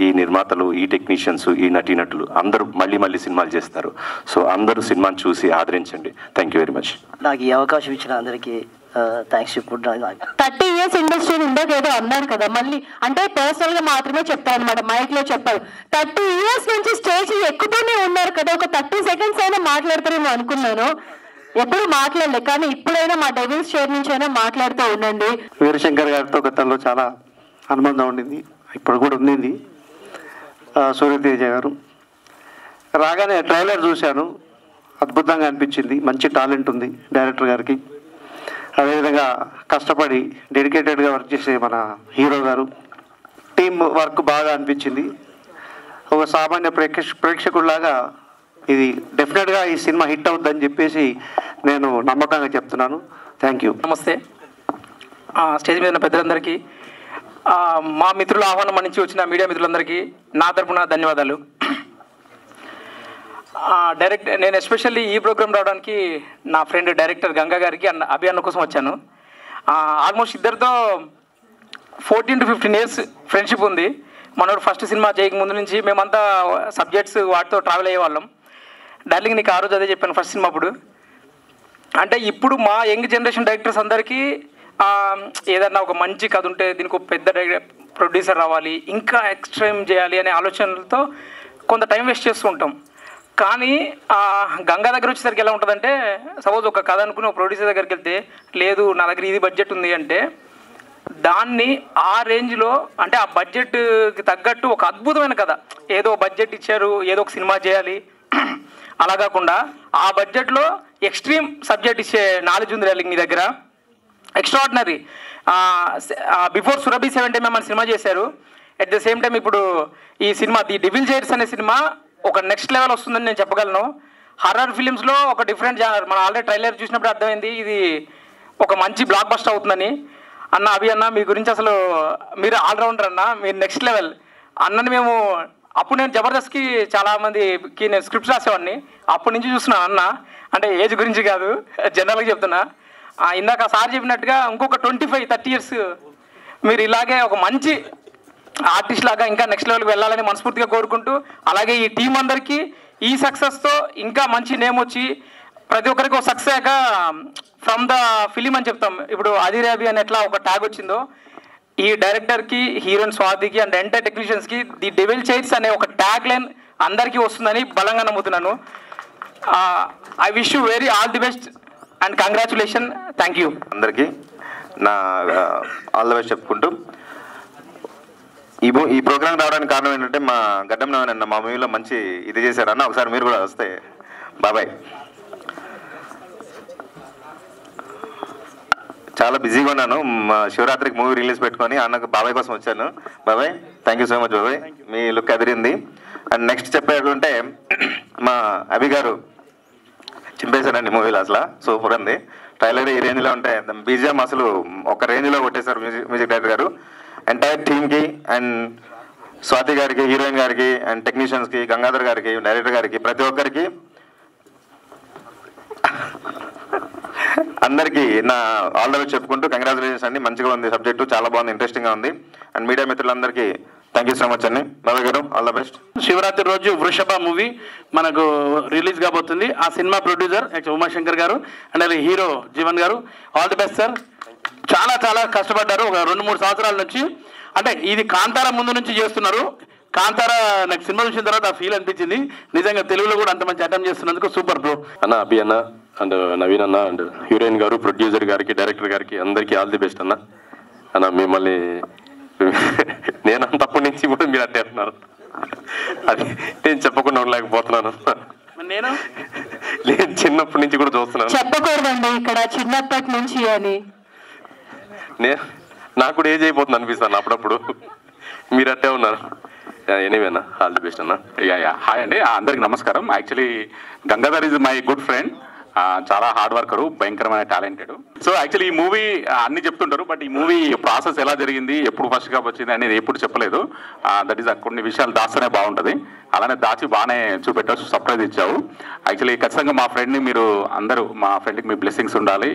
ఈ నిర్మాతలు, ఈ టెక్నీషియన్స్, ఈ నటీనటులు అందరూ మళ్ళీ సినిమాలు చేస్తారు. సో అందరూ సినిమాని చూసి ఆదరించండి. Thank you very much. నాకు ఈ అవకాశం ఇచ్చిన అందరికీ థ్యాంక్స్ చెప్పుకుంటున్నాను. 30 years ఇండస్ట్రీ ఉండేది ఏదో అన్నారు కదా, మళ్ళీ అంటే పర్సనల్ గా మాత్రమే చెప్తారు అనమాట, మైక్ లో చెప్పారు. 30 years నుంచి స్టేజ్ ఎక్కుతూనే ఉన్నారు కదా, ఒక 30 seconds అయినా మాట్లాడతారేమో అనుకున్నాను. ఎప్పుడు మాట్లాడలే, కానీ ఇప్పుడైనా మా డెవిల్స్ చైర్ నుంచి అయినా మాట్లాడుతూ ఉండండి. వీరశంకర్ గారితో గతంలో చాలా అనుబంధం ఉండింది, ఇప్పుడు కూడా ఉంది. సూర్యతేజ గారు రాగానే ట్రైలర్ చూశాను, అద్భుతంగా అనిపించింది. మంచి టాలెంట్ ఉంది డైరెక్టర్ గారికి. అదేవిధంగా కష్టపడి డెడికేటెడ్గా వర్క్ చేసే మన హీరో గారు, టీమ్ వర్క్ బాగా అనిపించింది. ఒక సామాన్య ప్రేక్షకుడిలాగా ఇది డెఫినెట్గా ఈ సినిమా హిట్ అవుతుందని చెప్పేసి నేను నమ్మకంగా చెప్తున్నాను. Thank you. నమస్తే. స్టేజ్ మీద ఉన్న పెద్దలందరికీ, మా మిత్రుల ఆహ్వానం నుంచి వచ్చిన మీడియా మిత్రులందరికీ నా తరపున ధన్యవాదాలు. నేను ఎస్పెషల్లీ ఈ ప్రోగ్రామ్ రావడానికి నా ఫ్రెండ్ డైరెక్టర్ గంగా గారికి అభి అన్న కోసం వచ్చాను. ఆల్మోస్ట్ ఇద్దరితో 14 to 15 years ఫ్రెండ్షిప్ ఉంది. మనోడు ఫస్ట్ సినిమా చేయక ముందు నుంచి మేమంతా సబ్జెక్ట్స్ వాటితో ట్రావెల్ అయ్యేవాళ్ళం. డార్లింగ్ నీకు ఆ రోజు అదే చెప్పాను ఫస్ట్ సినిమా అప్పుడు. అంటే ఇప్పుడు మా యంగ్ జనరేషన్ డైరెక్టర్స్ అందరికీ ఏదన్నా ఒక మంచి కథ ఉంటే దీనికి ఒక పెద్ద ప్రొడ్యూసర్ రావాలి, ఇంకా ఎక్స్ట్రీమ్ చేయాలి అనే ఆలోచనలతో కొంత టైం వేస్ట్ చేస్తూ ఉంటాం. కానీ గంగా దగ్గర వచ్చేసరికి ఎలా ఉంటుందంటే, సపోజ్ ఒక కథ అనుకుని ఒక ప్రొడ్యూసర్ దగ్గరికి వెళ్తే, లేదు నా దగ్గర ఇది బడ్జెట్ ఉంది అంటే దాన్ని ఆ రేంజ్లో, అంటే ఆ బడ్జెట్కి తగ్గట్టు ఒక అద్భుతమైన కథ, ఏదో బడ్జెట్ ఇచ్చారు ఏదో ఒక సినిమా చేయాలి అలా కాకుండా ఆ బడ్జెట్లో ఎక్స్ట్రీమ్ సబ్జెక్ట్ ఇచ్చే నాలెడ్జ్ ఉంది మీ దగ్గర, extraordinary. Before Surabhi 70mm cinema చేశారు. అట్ ద సేమ్ టైం ఇప్పుడు ఈ సినిమా ది డెవిల్ చైర్స్ అనే సినిమా ఒక నెక్స్ట్ లెవెల్ వస్తుందని నేను చెప్పగలను. హర్రర్ ఫిలిమ్స్లో ఒక డిఫరెంట్ జానర్. మనం ఆల్రెడీ ట్రైలర్ చూసినప్పుడు అర్థమైంది ఇది ఒక మంచి బ్లాక్ బస్టర్ అవుతుందని. అన్న అభి అన్న మీ గురించి అసలు మీరు ఆల్రౌండర్ అన్న, మీరు నెక్స్ట్ లెవెల్ అన్నని మేము అప్పుడు నేను జబర్దస్త్కి చాలామందికి నేను స్క్రిప్ట్స్ రాసేవాడిని, అప్పటి నుంచి చూస్తున్నాను అన్న. అంటే ఏజ్ గురించి కాదు, జనరల్గా చెప్తున్నా. ఇందాక సార్ చెప్పినట్టుగా ఇంకొక 25-30 years మీరు ఇలాగే ఒక మంచి ఆర్టిస్ట్ లాగా ఇంకా నెక్స్ట్ లెవెల్కి వెళ్ళాలని మనస్ఫూర్తిగా కోరుకుంటూ, అలాగే ఈ టీం అందరికీ ఈ సక్సెస్తో ఇంకా మంచి నేమ్ వచ్చి ప్రతి ఒక్కరికి ఒక సక్సెస్ ఫ్రమ్ ద ఫిలిం అని చెప్తాం. ఇప్పుడు అదిరే అభి అని ఎట్లా ఒక ట్యాగ్ వచ్చిందో, ఈ డైరెక్టర్కి, హీరోయిన్ స్వాతికి అండ్ ఎంటైర్ టెక్నీషియన్స్కి ది డెవిల్ చైర్స్ అనే ఒక ట్యాగ్ లైన్ అందరికీ వస్తుందని బలంగా నమ్ముతున్నాను. I wish you very all the best and congratulation. Thank you. అందరికీ నా ఆల్ ది బెస్ట్ చెప్పుకుంటూ, ఈ ప్రోగ్రామ్ రావడానికి కారణం ఏంటంటే మా గడ్డం నవీన్ మా మూవీలో మంచి ఇది చేశారన్న, ఒకసారి మీరు కూడా వస్తే. బాబాయ్ చాలా బిజీగా ఉన్నాను, శివరాత్రికి మూవీ రిలీజ్ పెట్టుకొని అన్నకు బాబాయ్ కోసం వచ్చాను. బాబాయ్ థ్యాంక్ యూ సో మచ్ బాబాయ్, మీ లుక్ అదిరింది. అండ్ నెక్స్ట్ చెప్పేటంటే మా అభి గారు చింపేశారండి మూవీలో, అసలు సూపర్ ఉంది. ట్రైలర్ ఈ రేంజ్లో ఉంటాయి, బీజిఎం అసలు ఒక రేంజ్లో కొట్టేశారు మ్యూజిక్ డైరెక్టర్ గారు. ఎంటైర్ టీమ్కి అండ్ స్వాతి గారికి, హీరోయిన్ గారికి అండ్ టెక్నీషియన్స్కి, గంగాధర్ గారికి, డైరెక్టర్ గారికి, ప్రతి ఒక్కరికి అందరికీ నా ఆల్ ద బెస్ట్ చెప్పుకుంటూ కంగ్రాచులేషన్స్ అండి. మంచిగా ఉంది సబ్జెక్టు, చాలా బాగుంది, ఇంట్రెస్టింగ్గా ఉంది. అండ్ మీడియా మిత్రులందరికీ థ్యాంక్ యూ సో మచ్ అండి. బాబాయ్ గారు ఆల్ ద బెస్ట్. శివరాత్రి రోజు వృషభ మూవీ మనకు రిలీజ్ కాబోతుంది. ఆ సినిమా ప్రొడ్యూసర్ ఉమాశంకర్ గారు అండ్ అలాగే హీరో జీవన్ గారు. All the best sir. చాలా చాలా కష్టపడ్డారు ఒక 2-3 సంవత్సరాల నుంచి. అంటే ఇది కాంతార ముందు నుంచి చేస్తున్నారు. కాంతార నాకు సినిమా చూసిన తర్వాత ఆ ఫీల్ అనిపించింది, నిజంగా తెలుగులో కూడా అంత మంచి అటెంప్ట్ చేస్తున్నందుకు సూపర్ బ్రో. అన్న అభి అన్న అండ్ నవీన్ అన్న అండ్ హీరోయిన్ గారు, ప్రొడ్యూసర్ గారికి, డైరెక్టర్ గారికి అందరికీ ఆల్ ది బెస్ట్ అన్న. అన్న మిమ్మల్ని నేను అంతప్పటి నుంచి కూడా మీరు అట్టే అంటున్నారు, అది నేను చెప్పకుండా ఉండలేకపోతున్నాను. నేను చిన్నప్పటి నుంచి కూడా చూస్తున్నాను. చెప్పకూడదండి ఇక్కడ చిన్నప్పటి నుంచి అని. నాకు కూడా ఏజ్ అయిపోతుంది అనిపిస్తాను అప్పుడప్పుడు, మీరు అట్టే ఉన్నారు. ఎనీవేనా ఆల్ ది బెస్ట్ అన్న. హాయ్ అండి, అందరికి నమస్కారం. Actually Gangadhar is my good friend, చాలా హార్డ్ వర్కరు, భయంకరమైన టాలెంటెడ్. సో యాక్చువల్లీ ఈ మూవీ అన్ని చెప్తుంటారు, బట్ ఈ మూవీ ప్రాసెస్ ఎలా జరిగింది, ఎప్పుడు ఫస్ట్ గా వచ్చింది అనేది ఎప్పుడు చెప్పలేదు. దట్ ఈస్ కొన్ని విషయాలు దాస్తేనే బాగుంటుంది, అలానే దాచి బాగానే చూపెట్టచ్చు, సర్ప్రైజ్ ఇచ్చావు. యాక్చువల్లీ ఖచ్చితంగా మా ఫ్రెండ్ని మీరు అందరూ, మా ఫ్రెండ్కి మీ బ్లెస్సింగ్స్ ఉండాలి.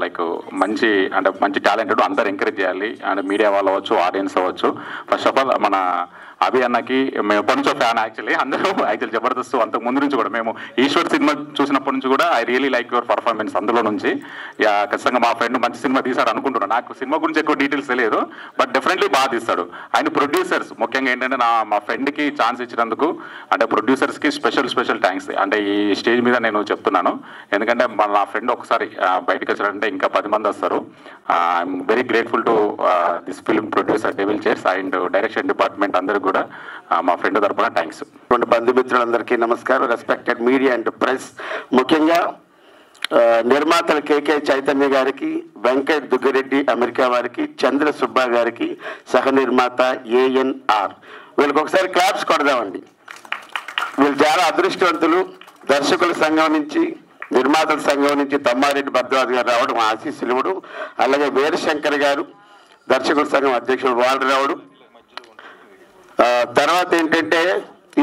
లైక్ మంచి టాలెంటెడ్ అందరూ ఎంకరేజ్ చేయాలి. అండ్ మీడియా వాళ్ళు అవ్వచ్చు, ఆడియన్స్ అవ్వచ్చు. ఫస్ట్ ఆఫ్ ఆల్ మన అభి అన్నకి మేము ఎప్పటి నుంచో ఫ్యాన్. యాక్చువల్లీ అందరూ యాక్చువల్లీ జబర్దస్త్ అంతకు ముందు నుంచి కూడా, మేము ఈశ్వర్ సినిమా చూసినప్పటి నుంచి కూడా I really like your performance అందులో నుంచి. ఖచ్చితంగా మా ఫ్రెండ్ మంచి సినిమా తీశాడు అనుకుంటున్నాను. నాకు సినిమా గురించి ఎక్కువ డీటెయిల్స్ తెలియదు, బట్ డెఫినెట్లీ బాగా తీస్తాడు. ఆయన ప్రొడ్యూసర్స్ ముఖ్యంగా ఏంటంటే మా ఫ్రెండ్కి ఛాన్స్ ఇచ్చినందుకు అంటే ప్రొడ్యూసర్స్కి స్పెషల్ థ్యాంక్స్. అంటే ఈ స్టేజ్ మీద నేను చెప్తున్నాను, ఎందుకంటే నా ఫ్రెండ్ ఒకసారి బయటకు వచ్చారంటే ఇంకా 10 మంది వస్తారు. I'm very grateful to this film producer devil chairs and direction department అందరూ కూడా మా ఫ్రెండ్ తరపున థ్యాంక్స్. బంధుమిత్రులందరికీ నమస్కారం. రెస్పెక్టెడ్ మీడియా అండ్ ప్రెస్, ముఖ్యంగా నిర్మాతలు కేకే చైతన్య గారికి, వెంకట్ దుగ్గిరెడ్డి అమెరికా వారికి, చంద్ర సుబ్బా గారికి, సహ నిర్మాత ANR, వీళ్ళకి ఒకసారి క్లాప్స్ కొడదామండి. వీళ్ళు చాలా అదృష్టవంతులు. దర్శకుల సంఘం నుంచి, నిర్మాతల సంఘం నుంచి తమ్మారెడ్డి భద్రరాజు గారు రావడం, ఆశీస్సులు ఇవ్వడం, అలాగే వీరశంకర్ గారు దర్శకుల సంఘం అధ్యక్షుడు వాళ్ళు రావడం. తర్వాత ఏంటంటే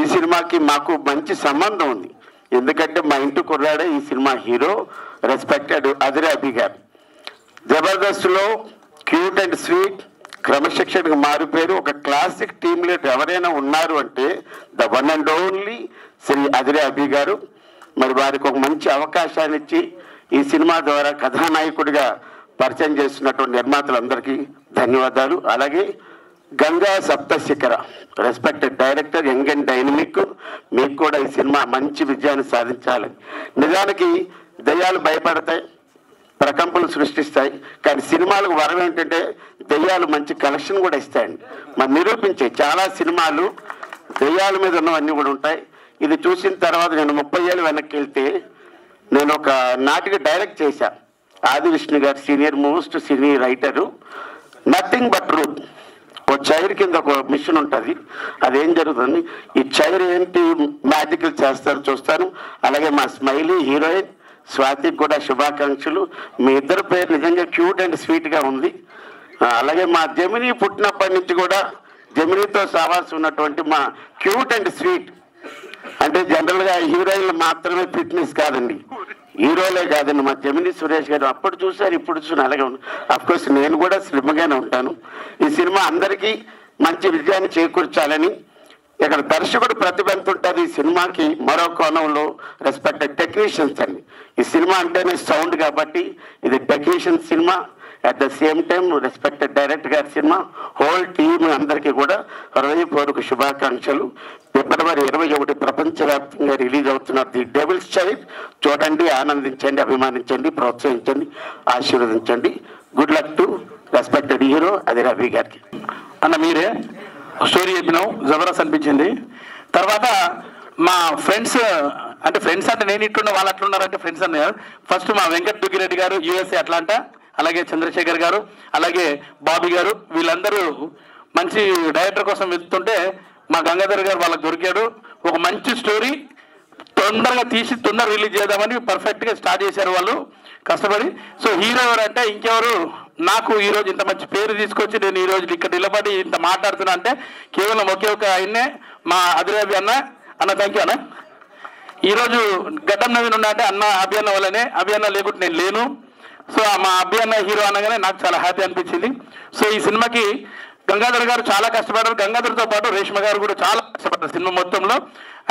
ఈ సినిమాకి మాకు మంచి సంబంధం ఉంది, ఎందుకంటే మా ఇంటి కుర్రాడే ఈ సినిమా హీరో, రెస్పెక్టెడ్ అదిరే అభి గారు. జబర్దస్త్లో క్యూట్ అండ్ స్వీట్, క్రమశిక్షణకు మారిపోయారు. ఒక క్లాసిక్ టీమ్ లీడర్ ఎవరైనా ఉన్నారు అంటే the one and only Sri Adire Abhi గారు. మరి వారికి ఒక మంచి అవకాశాన్ని ఇచ్చి ఈ సినిమా ద్వారా కథానాయకుడిగా పరిచయం చేస్తున్నటువంటి నిర్మాతలందరికీ ధన్యవాదాలు. అలాగే Ganga Saptashikhara, respected director, young and dynamic. మీకు కూడా ఈ సినిమా మంచి విజయాన్ని సాధించాలి. నిజానికి దయ్యాలు భయపడతాయి, ప్రకంపనలు సృష్టిస్తాయి, కానీ సినిమాలకు వరం ఏంటంటే దయ్యాలు మంచి కలెక్షన్ కూడా ఇస్తాయండి. మరి నిరూపించే చాలా సినిమాలు దయ్యాల మీద ఉన్నవన్నీ కూడా ఉంటాయి. ఇది చూసిన తర్వాత నేను 30 ఏళ్ళు వెనక్కి వెళ్తే నేను ఒక నాటిక డైరెక్ట్ చేశా. Adi Vishnu garu senior most senior writer. Nothing but truth. ఓ చైర్ కింద ఒక మిషన్ ఉంటుంది, అదేం జరుగుతుంది, ఈ చైర్ ఏంటి మ్యాజికల్ చేస్తారు చూస్తాను. అలాగే మా స్మైలీ హీరోయిన్ స్వాతికి కూడా శుభాకాంక్షలు. మీ ఇద్దరు పేరు నిజంగా క్యూట్ అండ్ స్వీట్గా ఉంది. అలాగే మా జెమినీ పుట్టినప్పటి నుంచి కూడా జెమినీతో సహవాసం ఉన్నటువంటి మా క్యూట్ అండ్ స్వీట్, అంటే జనరల్గా హీరోయిన్లు మాత్రమే ఫిట్నెస్ కాదండి, హీరోలే కాదండి. మా జెమినీ సురేష్ గారు అప్పుడు చూశారు, ఇప్పుడు చూసిన అలాగే ఉంది. అఫ్కోర్స్ నేను కూడా స్లిమ్గానే ఉంటాను. ఈ సినిమా అందరికీ మంచి విజయాన్ని చేకూర్చాలని. ఇక్కడ దర్శకుడు ప్రతిభ ఎంత ఉంటుంది ఈ సినిమాకి మరో కోణంలో రెస్పెక్టెడ్ టెక్నీషియన్స్ అండి. ఈ సినిమా అంటేనే సౌండ్ కాబట్టి ఇది technician cinema. At the same time respected director గారి సినిమా. హోల్ టీమ్ అందరికీ కూడా హృదయపూర్వక శుభాకాంక్షలు. ఫిబ్రవరి 21 ప్రపంచవ్యాప్తంగా రిలీజ్ అవుతున్న ది డెవిల్స్ చైల్డ్ చూడండి, ఆనందించండి, అభిమానించండి, ప్రోత్సహించండి, ఆశీర్వదించండి. Good luck to respected hero అది రవి గారికి. అన్న మీరే స్టోరీ చెప్పినావు, జబర్దస్త్ అనిపించింది. తర్వాత మా ఫ్రెండ్స్ అంటే నేను ఇట్లున్నా వాళ్ళు అట్లున్నారంటే ఫ్రెండ్స్ అన్నారు. ఫస్ట్ మా వెంకట్ దుగ్గిరెడ్డి గారు యూఎస్ఏ అట్లాంటా, అలాగే చంద్రశేఖర్ గారు, అలాగే బాబీ గారు, వీళ్ళందరూ మంచి డైరెక్టర్ కోసం వెతుకుతుంటే మా గంగాధర్ గారు వాళ్ళకి దొరికాడు. ఒక మంచి స్టోరీ తొందరగా తీసి తొందరగా రిలీజ్ చేద్దామని పర్ఫెక్ట్గా స్టార్ట్ చేశారు వాళ్ళు కష్టపడి. సో హీరో ఎవరు అంటే ఇంకెవరు, నాకు ఈరోజు ఇంత మంచి పేరు తీసుకొచ్చి నేను ఈరోజు ఇక్కడ నిలబడి ఇంత మాట్లాడుతున్నా అంటే కేవలం ఒకే ఒక ఆయన్నే, మా అదిరాబి అన్న. థ్యాంక్ యూ అన్న. ఈరోజు గడ్డం నవీన్ ఉన్నా అంటే అన్న అభియన్న వల్లనే, అభియన్న లేకుంటే నేను లేను. సో మా అభియన్న హీరో అనగానే నాకు చాలా హ్యాపీ అనిపించింది. సో ఈ సినిమాకి గంగాధర్ గారు చాలా కష్టపడ్డారు. గంగాధర్తో పాటు రేష్మ గారు కూడా చాలా కష్టపడ్డారు సినిమా మొత్తంలో.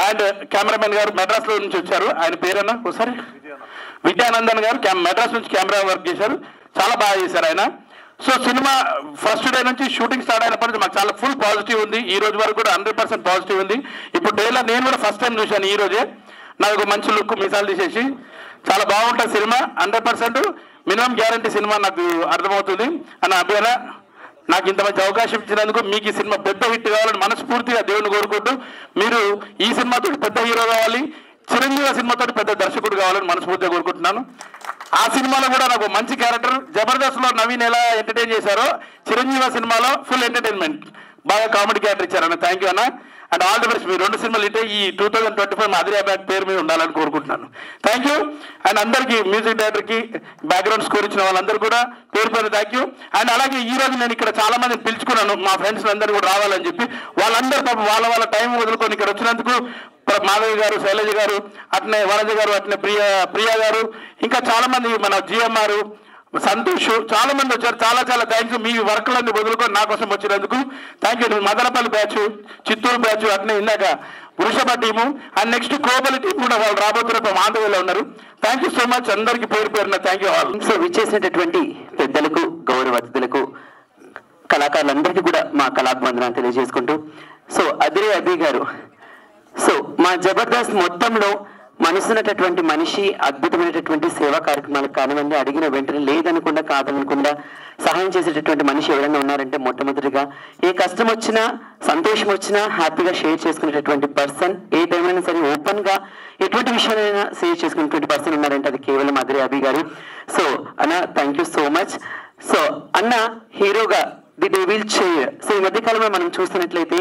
అండ్ కెమెరామెన్ గారు మెడ్రాస్లో నుంచి వచ్చారు, ఆయన పేరన్నా ఒకసారి విద్యానందన్ గారు మెడ్రాస్ నుంచి కెమెరా వర్క్ చేశారు, చాలా బాగా చేశారు ఆయన. సో సినిమా ఫస్ట్ డే నుంచి షూటింగ్ స్టార్ట్ అయినప్పటి నుంచి మాకు చాలా ఫుల్ పాజిటివ్ ఉంది. ఈ రోజు వరకు కూడా 100% పాజిటివ్ ఉంది. ఇప్పుడు ట్రైలర్ నేను కూడా ఫస్ట్ టైం చూశాను ఈ రోజే. నాకు ఒక మంచి లుక్ మిసాలు తీసేసి చాలా బాగుంటుంది సినిమా. 100% మినిమం గ్యారంటీ సినిమా నాకు అర్థమవుతుంది. అన్న అభ్యర్థ నాకు ఇంత మంచి అవకాశం ఇచ్చినందుకు మీకు ఈ సినిమా పెద్ద హిట్ కావాలని మనస్ఫూర్తిగా దేవుని కోరుకుంటూ, మీరు ఈ సినిమాతో పెద్ద హీరో కావాలి, చిరంజీవి సినిమాతో పెద్ద దర్శకుడు కావాలని మనస్ఫూర్తిగా కోరుకుంటున్నాను. ఆ సినిమాలో కూడా నాకు మంచి క్యారెక్టర్, జబర్దస్త్లో నవీన్ ఎలా ఎంటర్టైన్ చేశారో చిరంజీవి సినిమాలో ఫుల్ ఎంటర్టైన్మెంట్, బాగా కామెడీ క్యారెక్టర్ ఇచ్చారన్న. థ్యాంక్ యూ అన్న. And all the best. మీ 2 సినిమాలు ఇటే ఈ 2025 ఆదిరాబాద్ పేరు మీద ఉండాలని కోరుకుంటున్నాను. Thank you. అండ్ అందరికీ మ్యూజిక్ డైరెక్టర్కి బ్యాక్గ్రౌండ్ స్కోర్ ఇచ్చిన వాళ్ళందరూ కూడా పేరు పేరు థ్యాంక్ యూ. అండ్ అలాగే ఈ రోజు నేను ఇక్కడ చాలా మందిని పిలుచుకున్నాను, మా ఫ్రెండ్స్ అందరూ కూడా రావాలని చెప్పి. వాళ్ళందరూ పాపం వాళ్ళ టైం వదులుకొని ఇక్కడ వచ్చినందుకు మాధవి గారు, శైలజ గారు, అట్నే వరద గారు, అట్నే ప్రియా గారు, ఇంకా చాలా మంది మన జిఎంఆర్, సంతోష్, చాలా మంది వచ్చారు. చాలా థ్యాంక్స్. మీ వర్క్లన్నీ వదులుకొని నా కోసం వచ్చినందుకు thank you. Madanapalle batch, Chittoor batch, అట్నే ఇందాక వృషభ team, and next Kobali team కూడా వాళ్ళు రాబోతున్న ఆంధ్రలో ఉన్నారు. Thank you so much. అందరికీ పేరు పేరున థ్యాంక్ యూ ఆల్. సో విచ్చేసినటువంటి పెద్దలకు, గౌరవ అతిథులకు, కళాకారులందరికీ కూడా మా కళాభివందనాలు తెలియజేసుకుంటూ, సో అభి గారు, సో మా జబర్దస్త్ మొత్తంలో మనసున్నటువంటి మనిషి, అద్భుతమైనటువంటి సేవా కార్యక్రమాలకు కానివ్వండి, అడిగిన వెంటనే లేదనకుండా కాదనకుండా సహాయం చేసేటటువంటి మనిషి ఎవరైనా ఉన్నారంటే మొట్టమొదటిగా ఏ కష్టం వచ్చినా సంతోషం వచ్చినా హ్యాపీగా షేర్ చేసుకునేటటువంటి పర్సన్, ఏ టైంలో సరే ఓపెన్గా ఎటువంటి విషయాలైనా షేర్ చేసుకునేటువంటి పర్సన్ ఉన్నారంటే అది కేవలం అభి గారు. సో అన్న thank you so much. So అన్న హీరోగా ది డెవిల్ చైర్. సో ఈ మధ్యకాలంలో మనం చూస్తున్నట్లయితే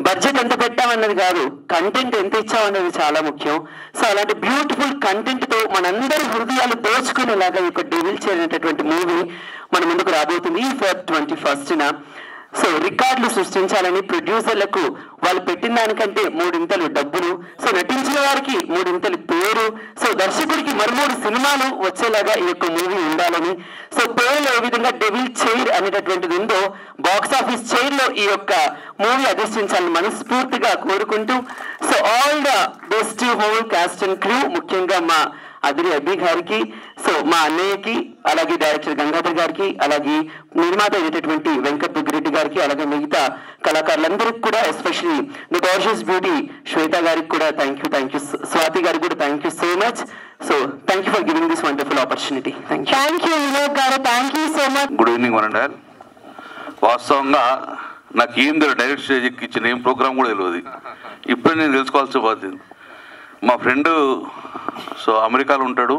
బడ్జెట్ ఎంత పెట్టామన్నది కాదు, కంటెంట్ ఎంత ఇచ్చామన్నది చాలా ముఖ్యం. సో అలాంటి బ్యూటిఫుల్ కంటెంట్ తో మనందరి హృదయాలు దోచుకునేలాగా ఈ యొక్క డెవిల్ చైర్ అనేటటువంటి మూవీ మన ముందుకు రాబోతుంది ఈ 21st. సో రికార్డులు సృష్టించాలని ప్రొడ్యూసర్లకు వాళ్ళు పెట్టిన దానికంటే 3 డబ్బులు, సో నటించిన వారికి 3 పేరు, సో దర్శకుడికి 3 సినిమాలు వచ్చేలాగా ఈ యొక్క మూవీ ఉండాలని, సో పేరులో ఏ విధంగా డెవిల్ చైర్ అనేటటువంటిది ఉందో బాక్స్ ఆఫీస్ చైర్ లో ఈ యొక్క మూవీ అధిష్ఠించాలని మనస్ఫూర్తిగా కోరుకుంటూ, so all the best whole cost and crew, ముఖ్యంగా మా అదిరి అబ్బి గారికి, సో మా అన్నయ్యకి, అలాగే డైరెక్టర్ గంగాధర్ గారికి, అలాగే నిర్మాత అయినటువంటి వెంకట్ దుగ్గిరెడ్డి గారికి, అలాగే మిగతా కళాకారులందరికీ కూడా, especially the gorgeous beauty Shweta గారికి కూడా థ్యాంక్ యూ. స్వాతి గారికి కూడా thank you so much. So thank you for giving this wonderful opportunity. Thank you Vinod గారు, thank you so much. Good evening one and all. వాస్తవంగా నాకు ఏందో డైరెక్ట్ స్టేజ్కి ఇచ్చిన ఏం ప్రోగ్రామ్ కూడా తెలియదు. ఇప్పుడే నేను తెలుసుకోవాల్సి పోతుంది. మా ఫ్రెండ్ సో అమెరికాలో ఉంటాడు,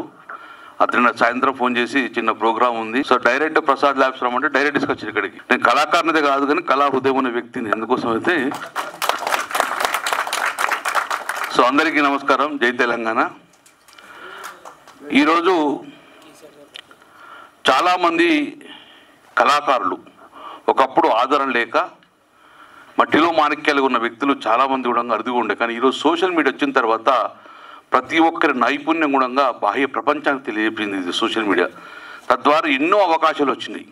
అతను నాకు సాయంత్రం ఫోన్ చేసి చిన్న ప్రోగ్రామ్ ఉంది, సో డైరెక్ట్ ప్రసాద్ ల్యాబ్స్ రమ్మంటే డైరెక్ట్ తీసుకొచ్చాను ఇక్కడికి. నేను కళాకారునిదే కాదు కానీ కళా హృదయం ఉన్న వ్యక్తిని. ఎందుకోసం అయితే సో అందరికీ నమస్కారం, జై తెలంగాణ. ఈరోజు చాలామంది కళాకారులు ఒకప్పుడు ఆదరణ లేక మట్టిలో మాణిక్యాలుగా ఉన్న వ్యక్తులు చాలామంది కూడా అరుదుగా ఉండే, కానీ ఈరోజు సోషల్ మీడియా వచ్చిన తర్వాత ప్రతి ఒక్కరి నైపుణ్యం కూడా బాహ్య ప్రపంచానికి తెలియజేసింది ఇది సోషల్ మీడియా. తద్వారా ఎన్నో అవకాశాలు వచ్చినాయి.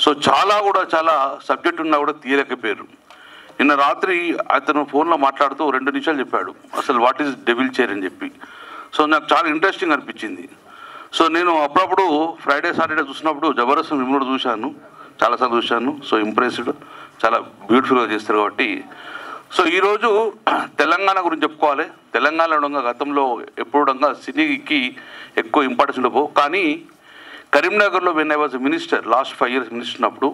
సో చాలా సబ్జెక్ట్ ఉన్నా కూడా తీయలేకపోయారు. నిన్న రాత్రి అతను ఫోన్లో మాట్లాడుతూ 2 నిమిషాలు చెప్పాడు అసలు వాట్ ఈజ్ డెవిల్ చైర్ అని చెప్పి. సో నాకు చాలా ఇంట్రెస్టింగ్ అనిపించింది. సో నేను అప్పుడప్పుడు ఫ్రైడే సాటర్డే చూసినప్పుడు జబర్దస్త్ మిమ్మల్ని చూశాను, చాలాసార్లు చూశాను. సో ఇంప్రెస్డ్, చాలా బ్యూటిఫుల్గా చేస్తారు కాబట్టి. సో ఈరోజు తెలంగాణ గురించి చెప్పుకోవాలి. తెలంగాణలో గతంలో ఎప్పుడంగా సినీకి ఎక్కువ ఇంపార్టెన్స్ ఉండవు, కానీ కరీంనగర్లో when I was minister, last 5 years minister ఉన్నప్పుడు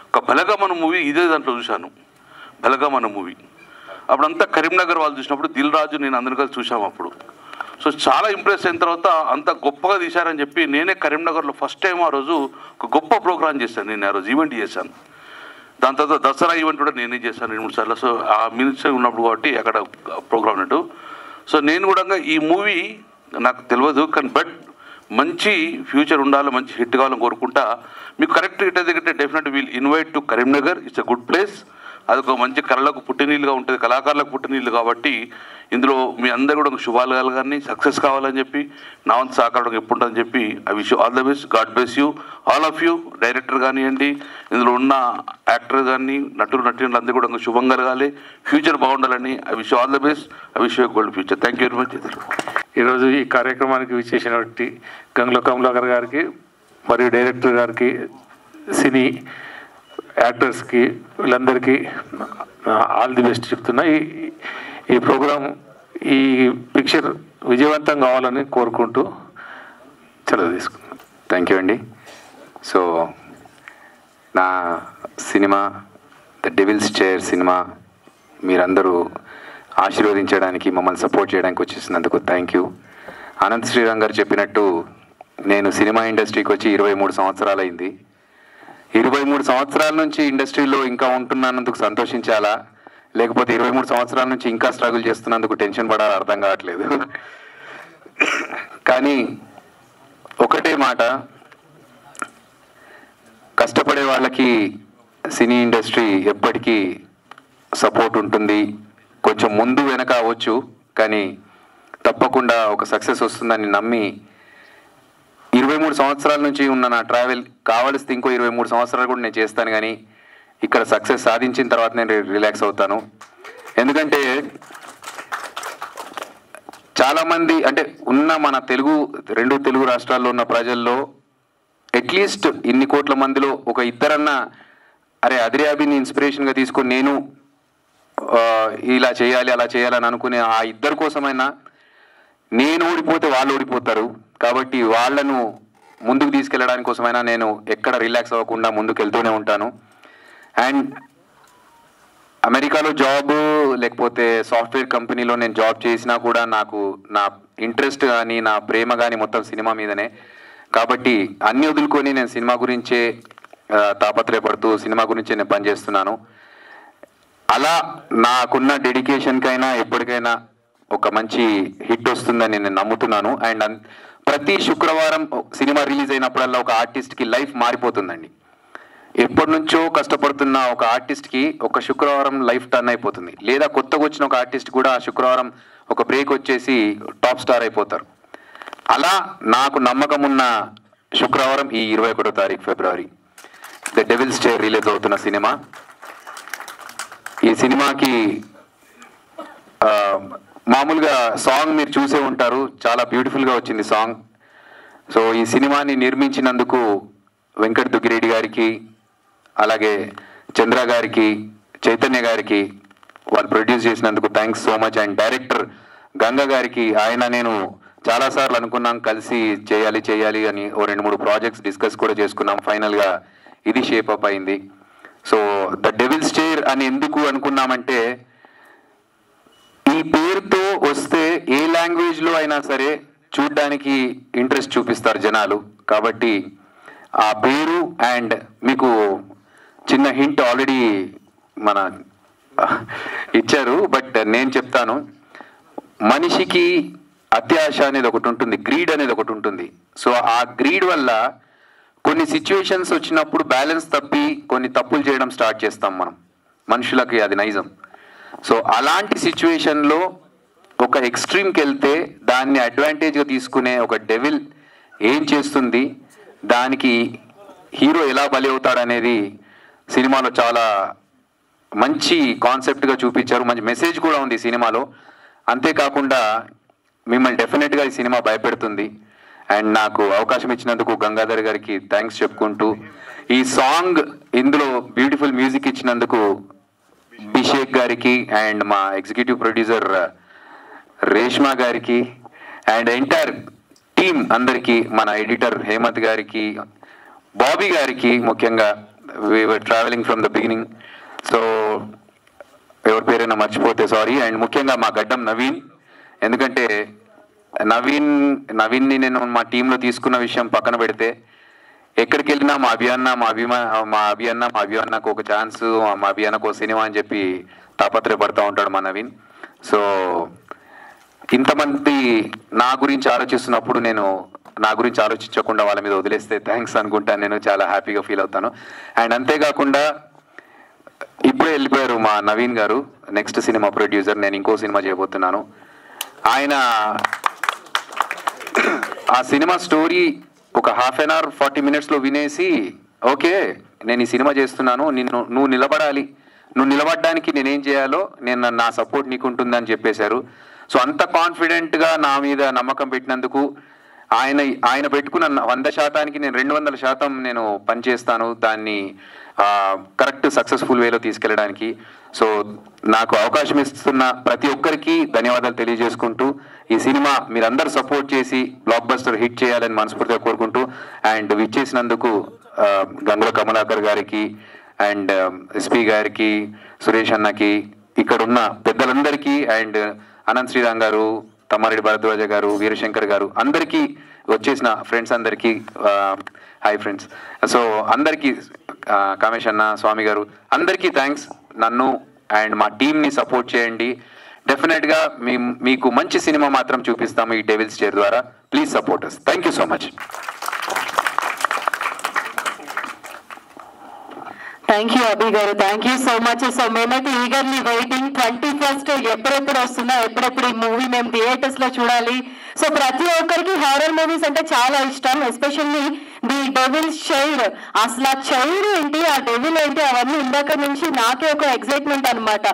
ఒక బలగమన మూవీ ఇదే దాంట్లో చూశాను. బలగమన మూవీ అప్పుడంతా కరీంనగర్ వాళ్ళు చూసినప్పుడు దిల్ రాజు నేను అందరు కలిసి చూసాము అప్పుడు. సో చాలా ఇంప్రెస్ అయిన తర్వాత అంత గొప్పగా తీశారని చెప్పి నేనే కరీంనగర్లో ఫస్ట్ టైం ఆ రోజు ఒక గొప్ప ప్రోగ్రామ్ చేశాను. నేను ఆ రోజు ఈవెంట్ చేశాను. దాని తర్వాత దసరా ఈవెంట్ కూడా నేనే చేశాను 2-3 సార్లు. సో ఆ మినిస్టర్ ఉన్నప్పుడు కాబట్టి అక్కడ ప్రోగ్రామ్ ఉన్నట్టు. సో నేను కూడా ఈ మూవీ నాకు తెలియదు కానీ బట్ మంచి ఫ్యూచర్ ఉండాలి, మంచి హిట్ కావాలని కోరుకుంటా. మీకు కరెక్ట్ హిట్ అయితే definite will invite to Karimnagar. It's a good place. అదొక మంచి కళలకు పుట్టినీళ్ళుగా ఉంటుంది, కళాకారులకు పుట్టినీళ్ళు కాబట్టి ఇందులో మీ అందరూ కూడా శుభాలు కలగాలని, సక్సెస్ కావాలని చెప్పి నా వంతు సహకారం ఎప్పుడు ఉంటుందని చెప్పి I wish you all the best. God bless you all of you. Director కానివ్వండి, ఇందులో ఉన్న యాక్టర్ కానీ నటులు అందరూ కూడా శుభం కలగాలి, ఫ్యూచర్ బాగుండాలని I wish you all the best. I wish you gold future. Thank you very much. ఈరోజు ఈ కార్యక్రమానికి విచ్చేసినటువంటి గంగుల కమలాకర్ గారికి మరియు డైరెక్టర్ గారికి, సినీ యాక్టర్స్కి, వీళ్ళందరికీ ఆల్ ది బెస్ట్ చెప్తున్నా. ఈ ప్రోగ్రాం, ఈ పిక్చర్ విజయవంతం కావాలని కోరుకుంటూ సెలవు తీసుకున్నాను. థ్యాంక్ యూ అండి. సో నా సినిమా ద డెవిల్స్ చైర్ సినిమా మీరందరూ ఆశీర్వదించడానికి, మమ్మల్ని సపోర్ట్ చేయడానికి వచ్చేసినందుకు థ్యాంక్ యూ. అనంత్ శ్రీరామ్ గారు చెప్పినట్టు నేను సినిమా ఇండస్ట్రీకి వచ్చి 23 సంవత్సరాలు అయింది. 23 సంవత్సరాల నుంచి ఇండస్ట్రీలో ఇంకా ఉంటున్నందుకు సంతోషించాలా, లేకపోతే 23 సంవత్సరాల నుంచి ఇంకా స్ట్రగుల్ చేస్తున్నందుకు టెన్షన్ పడాలి, అర్థం కావట్లేదు. కానీ ఒకటే మాట, కష్టపడే వాళ్ళకి సినీ ఇండస్ట్రీ ఎప్పటికీ సపోర్ట్ ఉంటుంది. కొంచెం ముందు వెనక అవ్వచ్చు కానీ తప్పకుండా ఒక సక్సెస్ వస్తుందని నమ్మి 23 సంవత్సరాల నుంచి ఉన్న నా ట్రావెల్ కావలిస్తే ఇంకో 23 సంవత్సరాలు కూడా నేను చేస్తాను, కానీ ఇక్కడ సక్సెస్ సాధించిన తర్వాత నేను రిలాక్స్ అవుతాను. ఎందుకంటే చాలామంది అంటే ఉన్న మన రెండు తెలుగు రాష్ట్రాల్లో ఉన్న ప్రజల్లో అట్లీస్ట్ ఇన్ని కోట్ల మందిలో ఒక ఇద్దరన్నా అరే అదిరియాబిని ఇన్స్పిరేషన్గా తీసుకొని నేను ఇలా చేయాలి అలా చేయాలని అనుకునే ఆ ఇద్దరి కోసమైనా, నేను ఓడిపోతే వాళ్ళు ఓడిపోతారు కాబట్టి వాళ్ళను ముందుకు తీసుకెళ్ళడానికి కోసమైనా నేను ఎక్కడ రిలాక్స్ అవ్వకుండా ముందుకు వెళ్తూనే ఉంటాను. అండ్ అమెరికాలో జాబ్ లేకపోతే సాఫ్ట్వేర్ కంపెనీలో నేను జాబ్ చేసినా కూడా నాకు నా ఇంట్రెస్ట్ కానీ నా ప్రేమ కానీ మొత్తం సినిమా మీదనే. కాబట్టి అన్నీ వదులుకొని నేను సినిమా గురించే తాపత్రయపడుతూ సినిమా గురించే నేను పనిచేస్తున్నాను. అలా నాకున్న డెడికేషన్కైనా ఎప్పటికైనా ఒక మంచి హిట్ వస్తుందని నేను నమ్ముతున్నాను. అండ్ ప్రతి శుక్రవారం సినిమా రిలీజ్ అయినప్పుడల్లా ఒక ఆర్టిస్ట్కి లైఫ్ మారిపోతుందండి. ఎప్పటి నుంచో కష్టపడుతున్న ఒక ఆర్టిస్ట్కి ఒక శుక్రవారం లైఫ్ టర్న్ అయిపోతుంది, లేదా కొత్తగా వచ్చిన ఒక ఆర్టిస్ట్ కూడా ఆ శుక్రవారం ఒక బ్రేక్ వచ్చేసి టాప్ స్టార్ అయిపోతారు. అలా నాకు నమ్మకం ఉన్న శుక్రవారం ఈ 21వ తారీఖు ఫిబ్రవరి ద డెవిల్స్ చైర్ రిలీజ్ అవుతున్న సినిమా. ఈ సినిమాకి మామూలుగా సాంగ్ మీరు చూసే ఉంటారు, చాలా బ్యూటిఫుల్గా వచ్చింది సాంగ్. సో ఈ సినిమాని నిర్మించినందుకు వెంకట్ దుగ్గిరెడ్డి గారికి, అలాగే చంద్ర గారికి, చైతన్య గారికి, వాళ్ళు ప్రొడ్యూస్ చేసినందుకు thanks so much. And director Ganga గారికి, ఆయన నేను చాలాసార్లు అనుకున్నాం కలిసి చేయాలి అని, ఓ 2-3 ప్రాజెక్ట్స్ డిస్కస్ కూడా చేసుకున్నాం. ఫైనల్గా ఇది షేప్ అప్ అయింది. సో ద డెవిల్స్ చైర్ అని ఎందుకు అనుకున్నామంటే, ఈ పేరుతో వస్తే ఏ లాంగ్వేజ్లో అయినా సరే చూడ్డానికి ఇంట్రెస్ట్ చూపిస్తారు జనాలు. కాబట్టి ఆ పేరు అండ్ మీకు చిన్న హింట్ ఆల్రెడీ మన ఇచ్చారు, బట్ నేను చెప్తాను. మనిషికి అత్యాశ అనేది ఒకటి ఉంటుంది, గ్రీడ్ అనేది ఒకటి ఉంటుంది. సో ఆ గ్రీడ్ వల్ల కొన్ని సిచ్యువేషన్స్ వచ్చినప్పుడు బ్యాలెన్స్ తప్పి కొన్ని తప్పులు చేయడం స్టార్ట్ చేస్తాం మనం, మనుషులకి అది నైజం. సో అలాంటి సిచ్యువేషన్లో ఒక ఎక్స్ట్రీమ్కి వెళ్తే దాన్ని అడ్వాంటేజ్గా తీసుకునే ఒక డెవిల్ ఏం చేస్తుంది, దానికి హీరో ఎలా బలి అవుతాడనేది సినిమాలో చాలా మంచి కాన్సెప్ట్గా చూపించారు. మంచి మెసేజ్ కూడా ఉంది సినిమాలో. అంతేకాకుండా మిమ్మల్ని డెఫినెట్గా ఈ సినిమా భయపెడుతుంది. అండ్ నాకు అవకాశం ఇచ్చినందుకు గంగాధర్ గారికి థ్యాంక్స్ చెప్పుకుంటూ, ఈ సాంగ్ ఇందులో బ్యూటిఫుల్ మ్యూజిక్ ఇచ్చినందుకు అభిషేక్ గారికి అండ్ మా ఎగ్జిక్యూటివ్ ప్రొడ్యూసర్ రేష్మా గారికి అండ్ ఎంటైర్ టీమ్ అందరికీ, మన ఎడిటర్ హేమంత్ గారికి, బాబీ గారికి ముఖ్యంగా, we were travelling from the beginning. So ఎవరి పేరైనా మర్చిపోతే సారీ. అండ్ ముఖ్యంగా మా గడ్డం నవీన్, ఎందుకంటే నవీన్ని నేను మా టీంలో తీసుకున్న విషయం పక్కన పెడితే, ఎక్కడికి వెళ్ళినా మా అభియన్నకు ఒక ఛాన్స్, మా అభియన్నకు ఒక సినిమా అని చెప్పి తాపత్రయపడతా ఉంటాడు మా నవీన్. సో ఇంతమంది నా గురించి ఆలోచిస్తున్నప్పుడు నేను నా గురించి ఆలోచించకుండా వాళ్ళ మీద వదిలేస్తే థ్యాంక్స్ అనుకుంటాను, నేను చాలా హ్యాపీగా ఫీల్ అవుతాను. అండ్ అంతేకాకుండా ఇప్పుడే వెళ్ళిపోయారు మా నవీన్ గారు, నెక్స్ట్ సినిమా ప్రొడ్యూసర్. నేను ఇంకో సినిమా చేయబోతున్నాను. ఆయన ఆ సినిమా స్టోరీ ఒక 1/2 an hour 40 minutesలో వినేసి, ఓకే నేను ఈ సినిమా చేస్తున్నాను, నువ్వు నిలబడాలి, నువ్వు నిలబడడానికి నేనేం చేయాలో నా సపోర్ట్ నీకు ఉంటుందని చెప్పేశారు. సో అంత కాన్ఫిడెంట్గా నా మీద నమ్మకం పెట్టినందుకు ఆయన పెట్టుకున్న 100%కి నేను 200% నేను పనిచేస్తాను, దాన్ని కరెక్ట్ సక్సెస్ఫుల్ వేలో తీసుకెళ్ళడానికి. సో నాకు అవకాశం ఇస్తున్న ప్రతి ఒక్కరికి ధన్యవాదాలు తెలియజేసుకుంటూ, ఈ సినిమా మీరందరూ సపోర్ట్ చేసి బ్లాక్ బస్టర్ హిట్ చేయాలని మనస్ఫూర్తిగా కోరుకుంటూ, అండ్ విచ్చేసినందుకు గంగుల కమలాకర్ గారికి అండ్ ఎస్పీ గారికి, సురేష్ అన్నకి, ఇక్కడున్న పెద్దలందరికీ, అండ్ అనంత్ శ్రీరామ్ గారు, తమ్మారెడ్డి భరద్వాజ గారు, వీరశంకర్ గారు, అందరికీ, వచ్చేసిన ఫ్రెండ్స్ అందరికీ హాయ్ ఫ్రెండ్స్. సో అందరికీ, కామేష్ అన్న, స్వామి గారు, అందరికీ థ్యాంక్స్. నన్ను అండ్ మా టీమ్ని సపోర్ట్ చేయండి. డెఫినెట్గా మీకు మంచి సినిమా మాత్రం చూపిస్తాము ఈ డెవిల్స్ చైర్ ద్వారా. Please support us. Thank you so much. Thank you Abhi గారు, thank you so much. So మేమైతే ఈగర్లీ వెయిటింగ్ 21st ఎప్పుడెప్పుడు వస్తుందో, ఎప్పుడెప్పుడు ఈ మూవీ మేము థియేటర్స్లో చూడాలి. సో ప్రతి ఒక్కరికి హారర్ మూవీస్ అంటే చాలా ఇష్టం, ఎస్పెషల్లీ ది డెవిల్స్ చైర్. అసలు ఆ చైర్ ఏంటి, ఆ డెవిల్ ఏంటి, అవన్నీ ఇందాక నుంచి నాకే ఒక ఎక్సైట్మెంట్ అనమాట.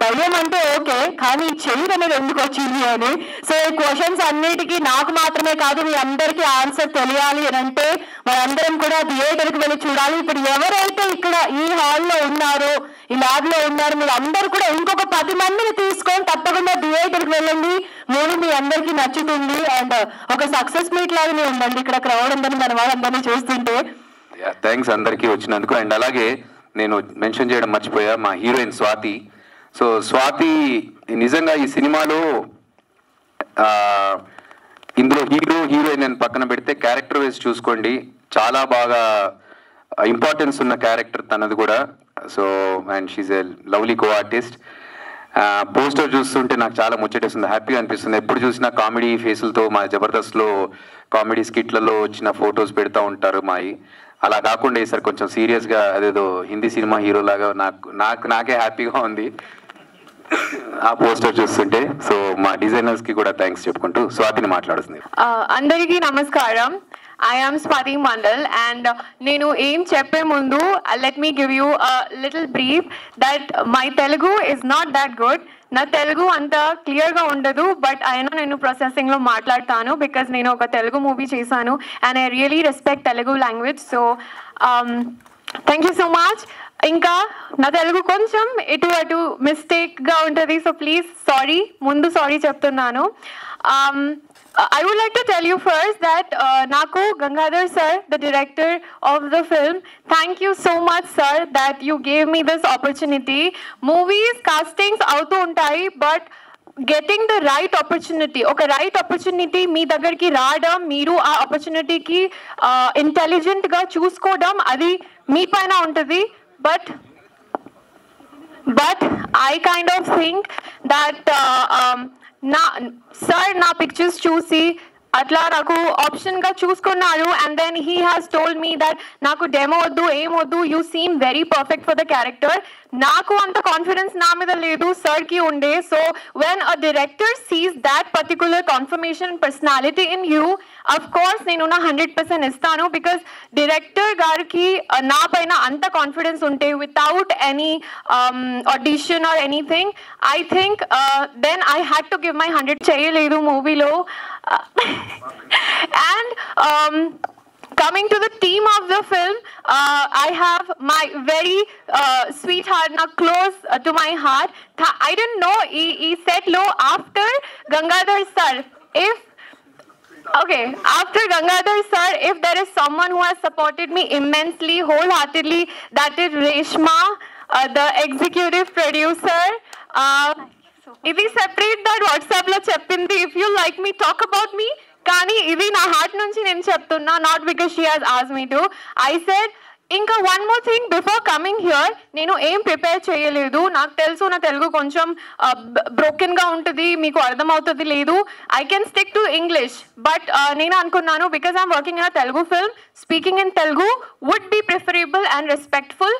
దయ్యం అంటే ఓకే, కానీ చైర్ అనేది ఎందుకు వచ్చింది అని. సో ఈ క్వశ్చన్స్ అన్నిటికీ నాకు మాత్రమే కాదు, మీ అందరికీ ఆన్సర్ తెలియాలి అని అంటే మనందరం కూడా థియేటర్కి వెళ్ళి చూడాలి. ఇప్పుడు ఎవరైతే ఇక్కడ ఈ హాల్లో ఉన్నారో, ఈ ల్యాబ్లో ఉన్నారు, మీరు అందరూ కూడా ఇంకొక 10 మందిని తీసుకొని తప్పకుండా థియేటర్కి వెళ్ళండి. మూవీ మీ అందరికీ నచ్చుతుంది. అండ్ ఒక సక్సెస్ మీట్ లాగానే ఉందండి ఇక్కడ క్రౌడ్ ఉందని మన వాళ్ళందరినీ చూస్తుంటే. థ్యాంక్స్ అందరికీ వచ్చినందుకు. అండ్ అలాగే నేను మెన్షన్ చేయడం మర్చిపోయా, మా హీరోయిన్ స్వాతి. సో స్వాతి నిజంగా ఈ సినిమాలో ఇందులో హీరోయిన్ అని పక్కన పెడితే క్యారెక్టర్ వైజ్ చూసుకోండి, చాలా బాగా ఇంపార్టెన్స్ ఉన్న క్యారెక్టర్ తనది కూడా. So and she's a lovely co artist. Poster చూస్తుంటే నాకు చాలా ముచ్చటేస్తుంది, హ్యాపీగా అనిపిస్తుంది. ఎప్పుడు చూసినా కామెడీ ఫేసులతో మా జబర్దస్త్లో కామెడీ స్కిట్లలో వచ్చిన ఫొటోస్ పెడతా ఉంటారు మాయి. అలా కాకుండా ఈసారి కొంచెం సీరియస్గా అదేదో హిందీ సినిమా హీరో లాగా నాకే హ్యాపీగా ఉంది ఆ పోస్టర్ చూస్తుంటే. సో మా డిజైనర్స్కి కూడా థ్యాంక్స్ చెప్పుకుంటూ స్వాతిని మాట్లాడుతుంది. అందరికీ నమస్కారం. I am Swati Mandal, and nenu em cheppe mundu let me give you a little brief that my Telugu is not that good. నా తెలుగు అంత క్లియర్గా ఉండదు, బట్ అయినా నేను ప్రాసెసింగ్లో మాట్లాడతాను బికాజ్ నేను ఒక తెలుగు మూవీ చేశాను and I really respect Telugu language. So thank you so much. ఇంకా నా తెలుగు కొంచెం ఇటు అటు మిస్టేక్గా ఉంటుంది, సో ప్లీజ్ సారీ, ముందు సారీ చెప్తున్నాను. I would like to tell you first that Naku Gangadhar sir, the director of the film, thank you so much sir that you gave me this opportunity. Movies, castings autu untai, but getting the right opportunity, oka right opportunity మీ దగ్గరికి రావడం, మీరు ఆ ఆపర్చునిటీకి ఇంటెలిజెంట్గా చూసుకోవడం, అది మీ పైన ఉంటుంది. But I kind of think that sir నా pictures చూసి అట్లా నాకు ఆప్షన్గా చూసుకున్నారు and then he has told me that నాకు డెమో వద్దు, ఏం వద్దు, you seem very perfect for the character. నాకు అంత కాన్ఫిడెన్స్ నా మీద లేదు, సార్కి ఉండే. So when a director sees that particular confirmation personality in you, of course నేను నా 100% ఇస్తాను బికాస్ డైరెక్టర్ గారికి నా పైన అంత కాన్ఫిడెన్స్ ఉంటే without any audition or anything, I think then I had to give my 100 చేయలేదు మూవీలో. And coming to the theme of the film, I have my very sweetheart, now close to my heart. I didn't know he said no after Gangadhar sir. After Gangadhar sir, if there is someone who has supported me immensely, wholeheartedly, that is Reshma, the executive producer. ఇది separate that వాట్సాప్లో చెప్పింది, if you like me talk about me, కానీ ఇది నా heart నుంచి నేను చెప్తున్నా, not because she has asked me to. I said ఇంకా one more thing before coming here, నేను ఏం ప్రిపేర్ చేయలేదు. నాకు తెలుసు నా తెలుగు కొంచెం బ్రోకెన్గా ఉంటుంది, మీకు అర్థమవుతుంది లేదు, I can stick to English. But నేను అనుకున్నాను because I'm working in a Telugu film, speaking in Telugu would be preferable and respectful.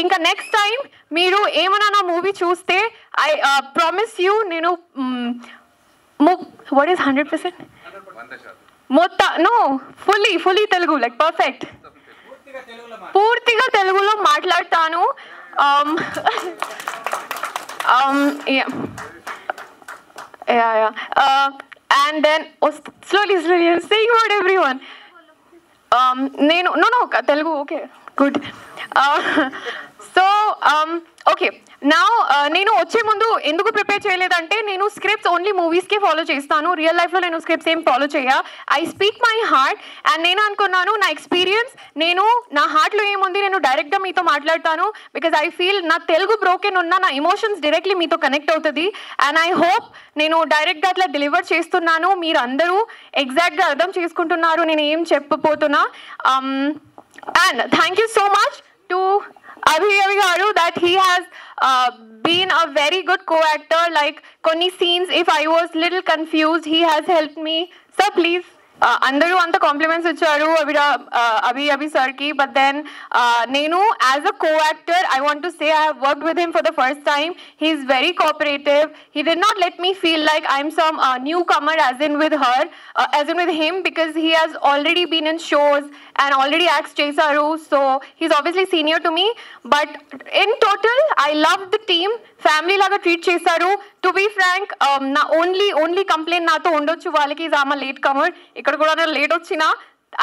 ఇంకా నెక్స్ట్ టైం మీరు ఏమైనా నా మూవీ చూస్తే ఐ ప్రామిస్ యూ, నేను what is 100% fully Telugu, like perfect, పూర్తిగా తెలుగులో మాట్లాడతాను. And then slowly I'm saying about everyone. నేను no Telugu, okay, good. So okay, now నేను వచ్చే ముందు ఎందుకు ప్రిపేర్ చేయలేదంటే, నేను స్క్రిప్ట్స్ ఓన్లీ మూవీస్కే ఫాలో చేస్తాను, రియల్ లైఫ్లో నేను స్క్రిప్ట్స్ ఏం ఫాలో చేయ. I speak my heart and నేను అనుకున్నాను నా ఎక్స్పీరియన్స్, నేను నా హార్ట్లో ఏముంది నేను డైరెక్ట్గా మీతో మాట్లాడతాను బికాజ్ ఐ ఫీల్ నా తెలుగు బ్రోకెన్ ఉన్న నా ఎమోషన్స్ డైరెక్ట్లీ మీతో కనెక్ట్ అవుతుంది. అండ్ ఐ హోప్ నేను డైరెక్ట్గా అట్లా డెలివర్ చేస్తున్నాను, మీరు అందరూ ఎగ్జాక్ట్గా అర్థం చేసుకుంటున్నారు నేను ఏం చెప్పబోతున్నా. And thank you so much to Abhi garu that he has been a very good co-actor. Like konni scenes, if I was little confused, he has helped me. Sir, please. అందరూ అంత కాంప్లిమెంట్స్ ఇచ్చారు అభి సార్కి, but then నేను as a co actor I want to say I have worked with him for the first time. He is very cooperative. He did not let me feel like I'm some newcomer as in with him because he has already been in shows and already acts చేశారు, so he's obviously senior to me, but in total I love the team, family laga treat చేశారు. To be frank, na only complaint nato ఉండొచ్చు వాళ్ళకి, is I'm a late comer, ఇక్కడ కూడా late వచ్చినా,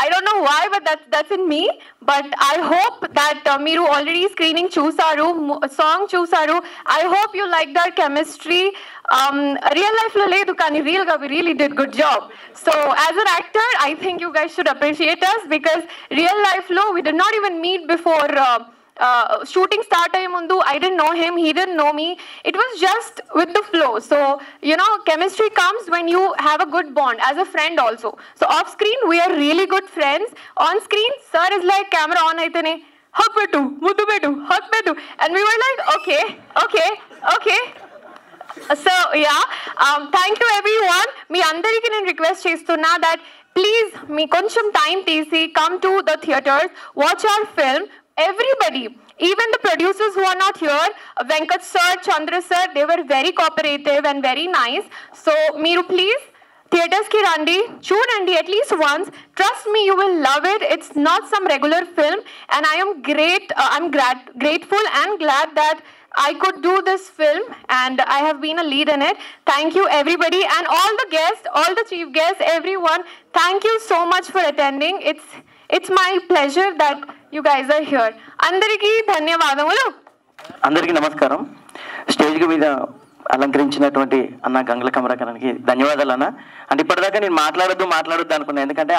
I don't know why, but that's in me. But I hope that మీరు already screening చూసారు, song చూసారు. I hope you like that chemistry. Real life lo ledu kani real ga we really did good job. So as an actor, I think you guys should appreciate us because real life lo we did not even meet before shooting start ayi mundu. I didn't know him, he didn't know me. It was just with the flow. So you know, chemistry comes when you have a good bond as a friend also. So off screen we are really good friends. On screen sir is like camera on aitene hug pettu muddu pettu hug pettu, and we were like okay. So yeah, thank you everyone. Me andariki nenu request chestunna that please me koncham time teesi come to the theaters, watch our film. Everybody, even the producers who are not here, Venkat sir, Chandra sir, they were very cooperative and very nice. So meeru please theaters ki randi, chudandi at least once. Trust me, you will love it. It's not some regular film, and I am grateful and glad that I could do this film and I have been a lead in it. Thank you everybody and all the guests, all the chief guests, everyone. Thank you so much for attending. It's my pleasure that you guys are here. Andariki ధన్యవాదములు. అందరికీ నమస్కారం. Stage మీద అలంకరించినటువంటి అన్న గంగుల కమలాకరానికి ధన్యవాదాలు అన్న. అంటే ఇప్పటిదాకా నేను మాట్లాడొద్దు అనుకున్నా, ఎందుకంటే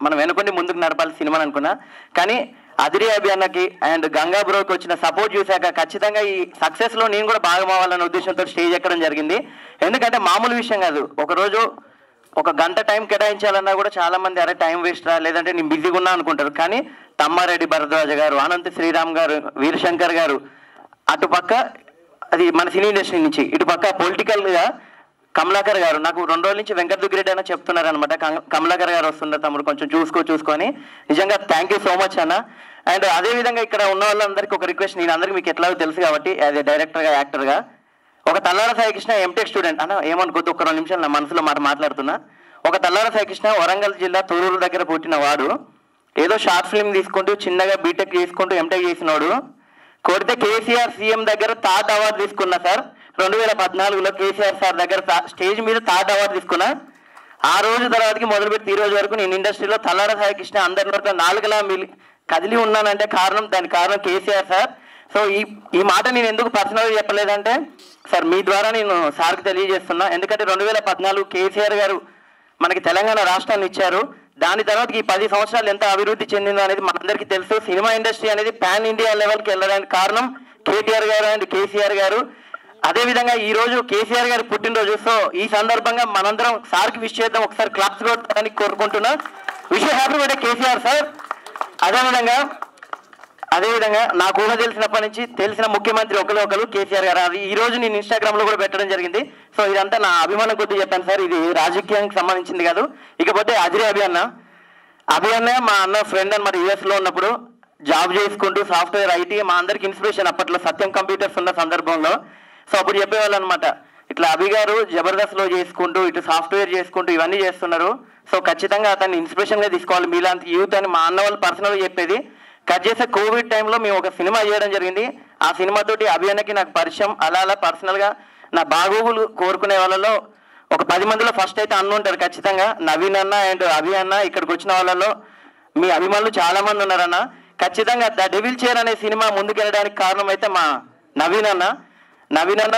మనం వెనుకొని ముందుకు నడపాలి సినిమాని అనుకున్నా. కానీ అదిరి అభి అన్నకి అండ్ గంగా బ్రోకి వచ్చిన సపోర్ట్ చూశాక ఖచ్చితంగా ఈ సక్సెస్లో నేను కూడా భాగం అవ్వాలన్న ఉద్దేశంతో స్టేజ్ ఎక్కడం జరిగింది. ఎందుకంటే మామూలు విషయం కాదు. ఒకరోజు ఒక గంట టైం కేటాయించాలన్నా కూడా చాలా మంది అరే టైం వేస్ట్ రా, లేదంటే నేను బిజీగా ఉన్నా అనుకుంటారు. కానీ తమ్మారెడ్డి భరద్వాజ గారు, అనంత శ్రీరామ్ గారు, వీరశంకర్ గారు, అటుపక్క అది మన సినీ ఇండస్ట్రీ నుంచి ఇటుపక్క పొలిటికల్గా కమలాకర్ గారు, నాకు 2 రోజుల నుంచి వెంకట్ దుగ్గిరెడ్డి అన్న చెప్తున్నారు అనమాట, కమలాకర్ గారు వస్తున్నారు తమ్ముడు కొంచెం చూసుకొని. నిజంగా థ్యాంక్ యూ సో మచ్ అన్న. అండ్ అదేవిధంగా ఇక్కడ ఉన్న వాళ్ళందరికీ ఒక రిక్వెస్ట్, నేను అందరికీ మీకు ఎట్లాగో తెలుసు కాబట్టి యాజ్ ఎ డైరెక్టర్గా యాక్టర్గా, ఒక తల్లార సాయికృష్ణ ఎంటెక్ స్టూడెంట్ అన్న ఏమనుకోద్దు, ఒక 2 నిమిషాలు నా మనసులో మాట్లాడుతున్నా. ఒక తల్లార సాయికృష్ణ వరంగల్ జిల్లా తూరూరు దగ్గర పుట్టిన వాడు, ఏదో షార్ట్ ఫిల్మ్ తీసుకుంటూ చిన్నగా బీటెక్ చేసుకుంటూ ఎంటెక్ చేసినోడు, కొడితే కేసీఆర్ సీఎం దగ్గర థర్డ్ అవార్డు తీసుకున్నా సార్. 2014లో కేసీఆర్ సార్ దగ్గర స్టేజ్ మీద థర్డ్ అవార్డు తీసుకున్నా. ఆ రోజు తర్వాతకి మొదలుపెట్టి ఈ రోజు వరకు నేను ఇండస్ట్రీలో తల్లార సాయికృష్ణ అందరి నోట్లో 4లా కదిలి ఉన్నానంటే దానికి కారణం కేసీఆర్ సార్. సో ఈ మాట నేను ఎందుకు పర్సనల్గా చెప్పలేదంటే సార్ మీ ద్వారా నేను సార్కి తెలియజేస్తున్నా. ఎందుకంటే 2014 కేసీఆర్ గారు మనకి తెలంగాణ రాష్ట్రాన్ని ఇచ్చారు. దాని తర్వాత ఈ 10 సంవత్సరాలు ఎంత అభివృద్ధి చెందిందో అనేది మనందరికీ తెలుసు. సినిమా ఇండస్ట్రీ అనేది పాన్ ఇండియా లెవెల్కి వెళ్ళడానికి కారణం కేటీఆర్ గారు అండ్ కేసీఆర్ గారు. అదేవిధంగా ఈ రోజు కేసీఆర్ గారి పుట్టినరోజు. సో ఈ సందర్భంగా మనందరం సార్కి విష్ చేద్దాం, ఒకసారి క్లాప్స్ కొట్టాలని కోరుకుంటున్నా. Wish happy birthday KCR sir. అదేవిధంగా నాకు ఊహ తెలిసినప్పటి నుంచి తెలిసిన ముఖ్యమంత్రి ఒకరు కేసీఆర్ గారు. అది ఈ రోజు నేను ఇన్స్టాగ్రామ్లో కూడా పెట్టడం జరిగింది. సో ఇదంతా నా అభిమానం కొద్ది చెప్పాను సార్, ఇది రాజకీయానికి సంబంధించింది కాదు. ఇకపోతే అదిరి అభి అన్న మా అన్న ఫ్రెండ్ అనమాట. యూఎస్లో ఉన్నప్పుడు జాబ్ చేసుకుంటూ సాఫ్ట్వేర్ ఐటీ మా అందరికి ఇన్స్పిరేషన్. అప్పట్లో సత్యం కంప్యూటర్స్ ఉన్న సందర్భంలో సో అప్పుడు చెప్పేవాళ్ళు అనమాట, ఇట్లా అభి గారు జబర్దస్త్లో చేసుకుంటూ ఇటు సాఫ్ట్వేర్ చేసుకుంటూ ఇవన్నీ చేస్తున్నారు. సో ఖచ్చితంగా అతన్ని ఇన్స్పిరేషన్గా తీసుకోవాలి మీలాంటి యూత్ అని మా అన్న వాళ్ళు పర్సనల్గా చెప్పేది. కట్ చేసే కోవిడ్ టైంలో మేము ఒక సినిమా చేయడం జరిగింది. ఆ సినిమాతోటి అభి అన్నకి నాకు పరిచయం. అలా పర్సనల్గా నా బాగోగులు కోరుకునే వాళ్ళలో ఒక 10 మందిలో ఫస్ట్ అయితే అన్న ఉంటారు ఖచ్చితంగా. నవీన్ అన్న అండ్ అభి అన్న ఇక్కడికి వచ్చిన వాళ్ళలో మీ అభిమానులు చాలా మంది ఉన్నారన్న. ఖచ్చితంగా ద డెవిల్ చైర్ అనే సినిమా ముందుకెళ్ళడానికి కారణం అయితే మా నవీన్ అన్న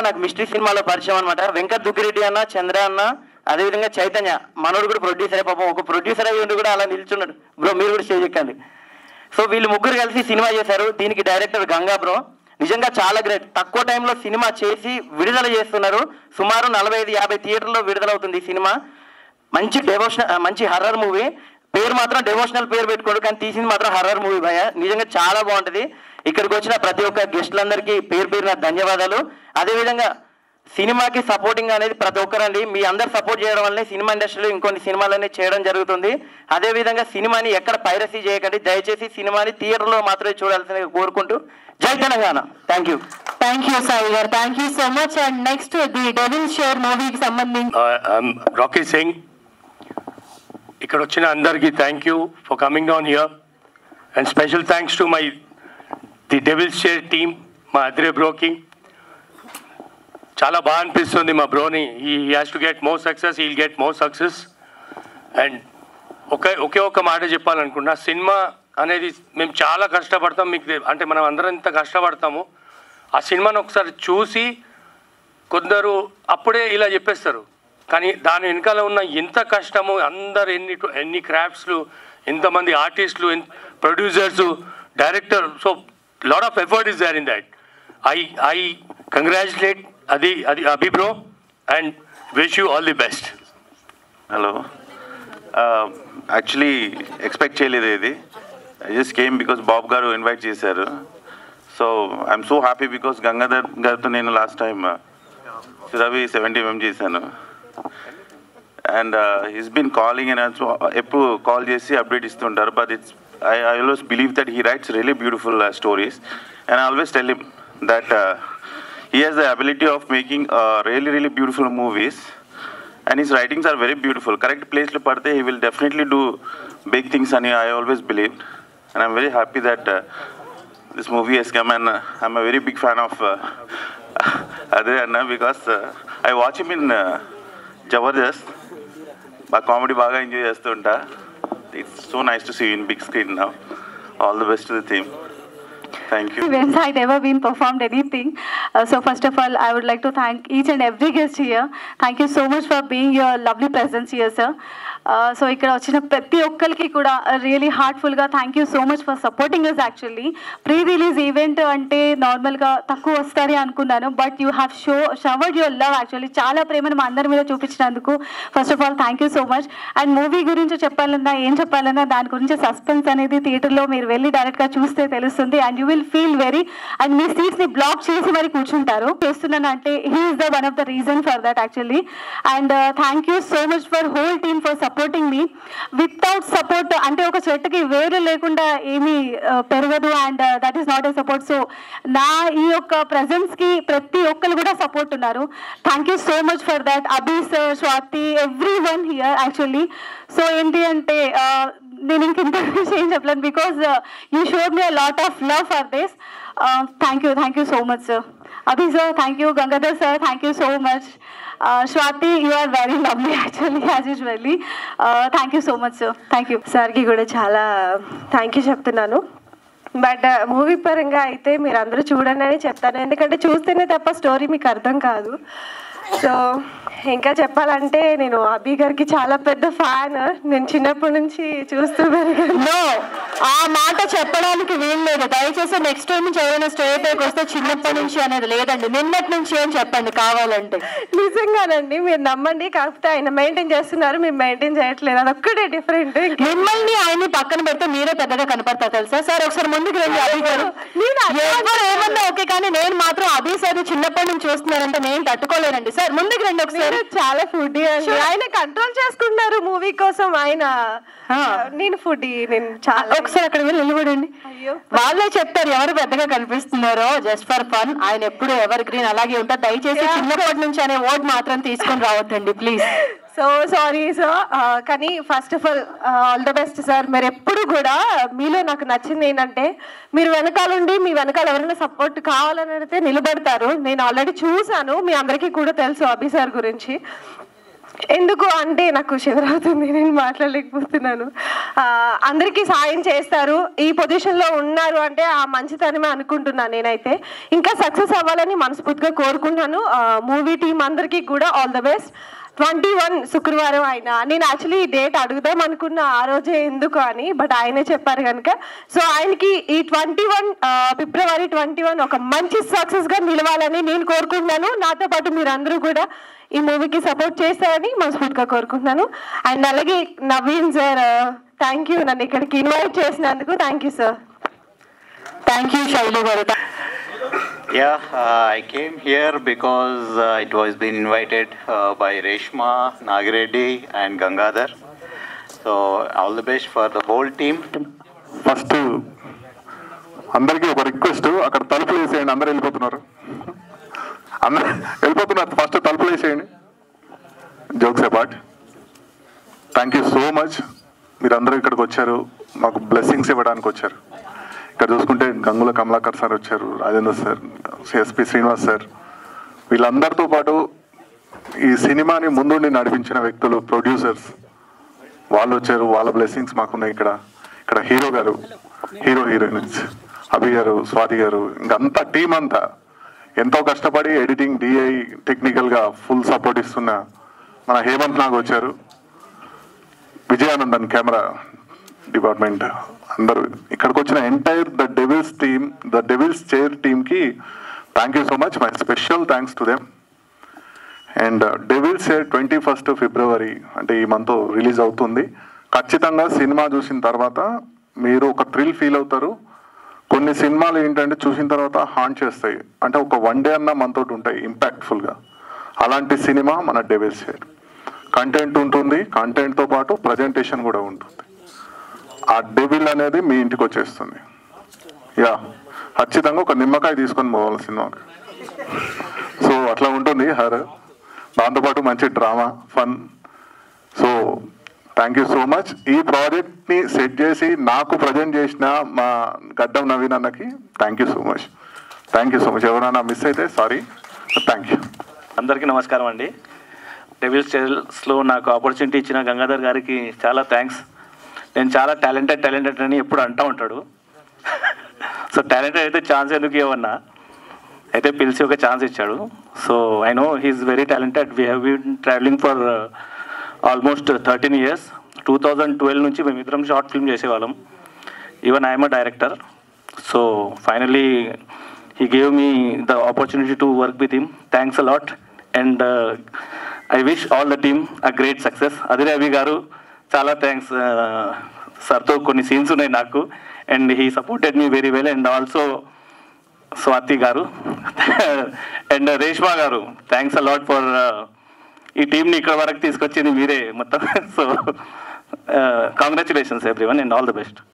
నాకు మిస్టరీ సినిమాలో పరిచయం అనమాట. వెంకట్ దుగ్గిరెడ్డి అన్న, చంద్ర అన్న, అదేవిధంగా చైతన్య మనోడు కూడా ప్రొడ్యూసర్. పాపం ఒక ప్రొడ్యూసర్ అయ్యి ఉండి కూడా అలా నిల్చున్నాడు. బ్రో మీరు కూడా స్టేజ్ ఎక్కండి. సో వీళ్ళు ముగ్గురు కలిసి సినిమా చేశారు. దీనికి డైరెక్టర్ గంగా బ్రో. నిజంగా చాలా గ్రేట్. తక్కువ టైంలో సినిమా చేసి విడుదల చేస్తున్నారు. సుమారు 45-50 థియేటర్లో విడుదలవుతుంది ఈ సినిమా. మంచి హర్రర్ మూవీ. పేరు మాత్రం డెవోషనల్ పేరు పెట్టుకోడు, కానీ తీసింది మాత్రం హర్రర్ మూవీ భయ. నిజంగా చాలా బాగుంటుంది. ఇక్కడికి వచ్చిన ప్రతి ఒక్క గెస్టులందరికీ పేరు ధన్యవాదాలు. అదేవిధంగా సినిమాకి సపోర్టింగ్ అనేది ప్రతి ఒక్కరండి. మీ అందరు సపోర్ట్ చేయడం వల్లనే సినిమా ఇండస్ట్రీలో ఇంకొన్ని సినిమాలన్నీ చేయడం జరుగుతుంది. అదేవిధంగా సినిమాని ఎక్కడ పైరసీ చేయకండి, దయచేసి సినిమాని థియేటర్లో మాత్రమే చూడాల్సిందిగా కోరుకుంటూ జై తెలంగాణ. థ్యాంక్ యూ సాయి గారు, thank you so much. And next the devil chair మూవీకి సంబంధించి రాకీ సింగ్. ఇక్కడ వచ్చిన అందరికీ thank you for coming down here and special thanks to the devil chair team, మా అదిరే బ్రోకి. చాలా బాగా అనిపిస్తుంది మా బ్రోని. He has to get more success, he'll get more success. And ఒకే ఒక మాట చెప్పాలనుకున్నా, సినిమా అనేది మేము చాలా కష్టపడతాం. మీకు అంటే మనం అందరం ఎంత కష్టపడతాము, ఆ సినిమాను ఒకసారి చూసి కొందరు అప్పుడే ఇలా చెప్పేస్తారు. కానీ దాని వెనకాల ఉన్న ఎంత కష్టము, అందరు ఎన్ని క్రాఫ్ట్స్లు, ఎంతమంది ఆర్టిస్టులు, producers, director. So lot of effort is there in that. I congratulate Abhi bro and wish you all the best. Hello, actually expect చేయలేదు ఇది. I just came because Babu garu invite చేశారు. So I'm so happy because Gangadhar గారితో నేను last time Ravi 70mm చేశాను. And he's been calling and ఎప్పుడు call చేసి update ఇస్తుంటారు. But I always believe that he writes really beautiful stories, and I always tell him that he has the ability of making really beautiful movies, and his writings are very beautiful. Correct place lo padte he will definitely do big things, and I always believed, and I'm very happy that this movie has come, and I'm a very big fan of Adri Anna because I watch him in Jabardast. My comedy baga enjoy chestunta. It's so nice to see you in big screen now. All the best to the team. Thank you. When I'd ever been performed anything. So first of all, I would like to thank each and every guest here. Thank you so much for being your lovely presence here, sir. So ఇక్కడ వచ్చిన ప్రతి ఒక్కరికి కూడా really హార్ట్ఫుల్గా thank you so much for supporting us. Actually pre release event అంటే నార్మల్గా తక్కువ వస్తుంది అనుకున్నాను, but you have showered your love. Actually చాలా ప్రేమను మా అందరి మీద చూపించినందుకు first of all thank you so much. And movie గురించి చెప్పాలన్నా ఏం చెప్పాలన్నా దాని గురించి సస్పెన్స్ అనేది థియేటర్లో మీరు వెళ్ళి డైరెక్ట్గా చూస్తే తెలుస్తుంది. And you will feel very and మీ సీట్స్ని బ్లాక్ చేసి మరి కూర్చుంటారు. చేస్తున్నాను అంటే he is the one of the reason for that actually. And thank you so much for whole team for supporting me. Without support అంటే ఒక చెట్టుకి వేరు లేకుండా ఏమీ పెరగదు, and that is not a support. So నా ఈ యొక్క ప్రజెన్స్కి ప్రతి ఒక్కరు కూడా సపోర్ట్ ఉన్నారు. Thank you so much for that. Abhi sir, Swathi, every one here actually. So ఏంటి అంటే నేను ఇంక ఇంటర్వ్యూ ఏం చెప్పలేను because you showed me a lot of love for this. Thank you so much sir. Abhi sir, thank you. Gangadhar sir, thank you so much. Swati, you are very lovely actually as usually. Thank you so much sir. Thank you. Sir ki kuda chala thank you చెప్తున్నాను. But movie పరంగా అయితే మీరు అందరూ చూడండి అని చెప్తాను, ఎందుకంటే చూస్తేనే తప్ప స్టోరీ మీకు అర్థం కాదు. సో ఇంకా చెప్పాలంటే నేను అభి గారికి చాలా పెద్ద ఫ్యాన్. నేను చిన్నప్పటి నుంచి చూస్తూ పెరిగాను. ఆ మాట చెప్పడానికి వీలు లేదు. దయచేసి నెక్స్ట్ టైం నుంచి ఎవరైనా స్టేజ్ పైకి వస్తే చిన్నప్పటి నుంచి అనేది లేదండి, నిన్నటి నుంచి అని చెప్పండి కావాలంటే. నిజంగానండి, మీరు నమ్మండి. కాకపోతే ఆయన మెయింటైన్ చేస్తున్నారు, మీరు మెయింటైన్ చేయట్లేదు, అదొక్కటే డిఫరెంట్. మిమ్మల్ని ఆయన్ని పక్కన పెడితే మీరే పెద్దగా కనపడతారు తెలుసా సార్. ఒకసారి ముందుకు రండి అభి గారు. ఎవరు ఏమన్నా ఓకే, కానీ నేను మాత్రం అభి సార్ చిన్నప్పటి నుంచి చూస్తున్నారంటే నేను తట్టుకోలేనండి. సార్ ముందుకు రండి ఒకసారి. చాలా ఫుడ్ ఆయన కంట్రోల్ చేసుకున్నారు మూవీ కోసం. ఆయన నేను ఫుడ్ నేను చాలా ఒకసారి అక్కడ వెళ్ళి నిలబడండి. వాళ్ళే చెప్తారు ఎవరు పెద్దగా కనిపిస్తున్నారో. Just for fun. ఆయన ఎప్పుడు ఎవర్ గ్రీన్ అలాగే ఉంటారు. దయచేసి చిన్నప్పటి నుంచి అనే వర్డ్ మాత్రం తీసుకొని రావద్దండి ప్లీజ్. సో సారీ సార్, కానీ first of all the best sir. మీరు ఎప్పుడు కూడా మీలో నాకు నచ్చింది ఏంటంటే మీరు వెనకాలండి, మీ వెనకాల ఎవరైనా సపోర్ట్ కావాలని అడిగితే నిలబడతారు. నేను ఆల్రెడీ చూశాను, మీ అందరికీ కూడా తెలుసు అభి సార్ గురించి. ఎందుకు అంటే నాకు శివరావుతుంది, నేను మాట్లాడలేకపోతున్నాను. అందరికీ సాయం చేస్తారు, ఈ పొజిషన్లో ఉన్నారు అంటే ఆ మంచితనమే అనుకుంటున్నాను నేనైతే. ఇంకా సక్సెస్ అవ్వాలని మనస్ఫూర్తిగా కోరుకుంటున్నాను. మూవీ టీం అందరికీ కూడా ఆల్ ద బెస్ట్. 21 శుక్రవారం ఆయన, నేను యాక్చువల్లీ డేట్ అడుగుదాం అనుకున్న ఆ రోజే ఎందుకు అని, బట్ ఆయనే చెప్పారు కనుక. సో ఆయనకి ఈ 21 ఫిబ్రవరి 21 ఒక మంచి సక్సెస్గా నిలవాలని నేను కోరుకుంటున్నాను. నాతో పాటు మీరు అందరూ కూడా ఈ మూవీకి సపోర్ట్ చేస్తారని మనస్ఫూర్తిగా కోరుకుంటున్నాను. అండ్ అలాగే నవీన్ సార్, థ్యాంక్ యూ నన్ను ఇక్కడికి ఇన్వైట్ చేసినందుకు. Thank you sir. Thank you Shailu గారు. Yeah, I came here because it was been invited by Reshma, Nagireddy and Gangadhar. So all the best for the whole team. First అందరికీ ఒక request, అక్కడ తలుపులు వేసేయండి. అందరూ వెళ్ళిపోతున్నారు, ఫస్ట్ తలుపులు వేసేయండి. Jokes apart, thank you so much. మీరందరూ ఇక్కడికి వచ్చారు, మాకు బ్లెస్సింగ్స్ ఇవ్వడానికి వచ్చారు. ఇక్కడ చూసుకుంటే గంగుల కమలాకర్ సార్ వచ్చారు, Rajendra sir, SP Srinivas sir, వీళ్ళందరితో పాటు ఈ సినిమాని ముందుండి నడిపించిన వ్యక్తులు, ప్రొడ్యూసర్స్, వాళ్ళు వచ్చారు. వాళ్ళ బ్లెస్సింగ్స్ మాకున్నాయి. ఇక్కడ హీరో గారు, హీరోయిన్స్, అభి గారు, స్వాతి గారు, ఇంకంతా టీం అంతా ఎంతో కష్టపడి ఎడిటింగ్, డిఐ, టెక్నికల్గా ఫుల్ సపోర్ట్ ఇస్తున్న మన హేమంత్ నాగ్ వచ్చారు, విజయానందన్ కెమెరా డిపార్ట్మెంట్, అందరూ ఇక్కడికి వచ్చిన ఎంటైర్ ద డెవిల్స్ చైర్ టీమ్కి thank you so much. My special thanks to them. And devil's chair 21 ఫిబ్రవరి అంటే ఈ మంత్ రిలీజ్ అవుతుంది. ఖచ్చితంగా సినిమా చూసిన తర్వాత మీరు ఒక థ్రిల్ ఫీల్ అవుతారు. కొన్ని సినిమాలు ఏంటంటే చూసిన తర్వాత హాంట్ చేస్తాయి, అంటే ఒక 1 డే అన్న మనతోటి ఉంటాయి ఇంపాక్ట్ఫుల్గా. అలాంటి సినిమా మన డెవిల్స్ చైర్. కంటెంట్ ఉంటుంది, కంటెంట్తో పాటు ప్రజెంటేషన్ కూడా ఉంటుంది. ఆ డెవిల్ అనేది మీ ఇంటికి వచ్చేస్తుంది. యా, ఖచ్చితంగా ఒక నిమ్మకాయ తీసుకొని పోవాలి సినిమాకి. సో అట్లా ఉంటుంది దాంతోపాటు మంచి drama, fun. So thank you so much. ఈ ప్రాజెక్ట్ని సెట్ చేసి నాకు ప్రజెంట్ చేసిన మా గడ్డం నవీన్ అన్నకి థ్యాంక్ యూ సో మచ్. ఎవరైనా మిస్ అయితే సారీ. Thank you. అందరికీ నమస్కారం అండి. డెవిల్స్ టేల్స్లో నాకు ఆపర్చునిటీ ఇచ్చిన గంగాధర్ గారికి చాలా థ్యాంక్స్. నేను చాలా టాలెంటెడ్ అని ఎప్పుడు అంటూ ఉంటాడు. సో టాలెంటెడ్ అయితే ఛాన్స్ ఎందుకు ఇవ్వన్నా, అయితే పిలిచి ఒక ఛాన్స్ ఇచ్చాడు. So I know he is very talented. We have been travelling for almost 13 years. 2012 నుంచి మేమిద్దరం షార్ట్ ఫిల్మ్ చేసేవాళ్ళం. Even I'm a director. So finally he gave me the opportunity to work with him. Thanks a lot, and I wish all the team a great success. Adire Abhi garu chala thanks. Sir to konni scenes unnai naku, and he supported me very well, and also Swati garu and Reshma garu, thanks a lot for ee team ni ikkada varaku teeskochindi meere mottam. So congratulations everyone and all the best.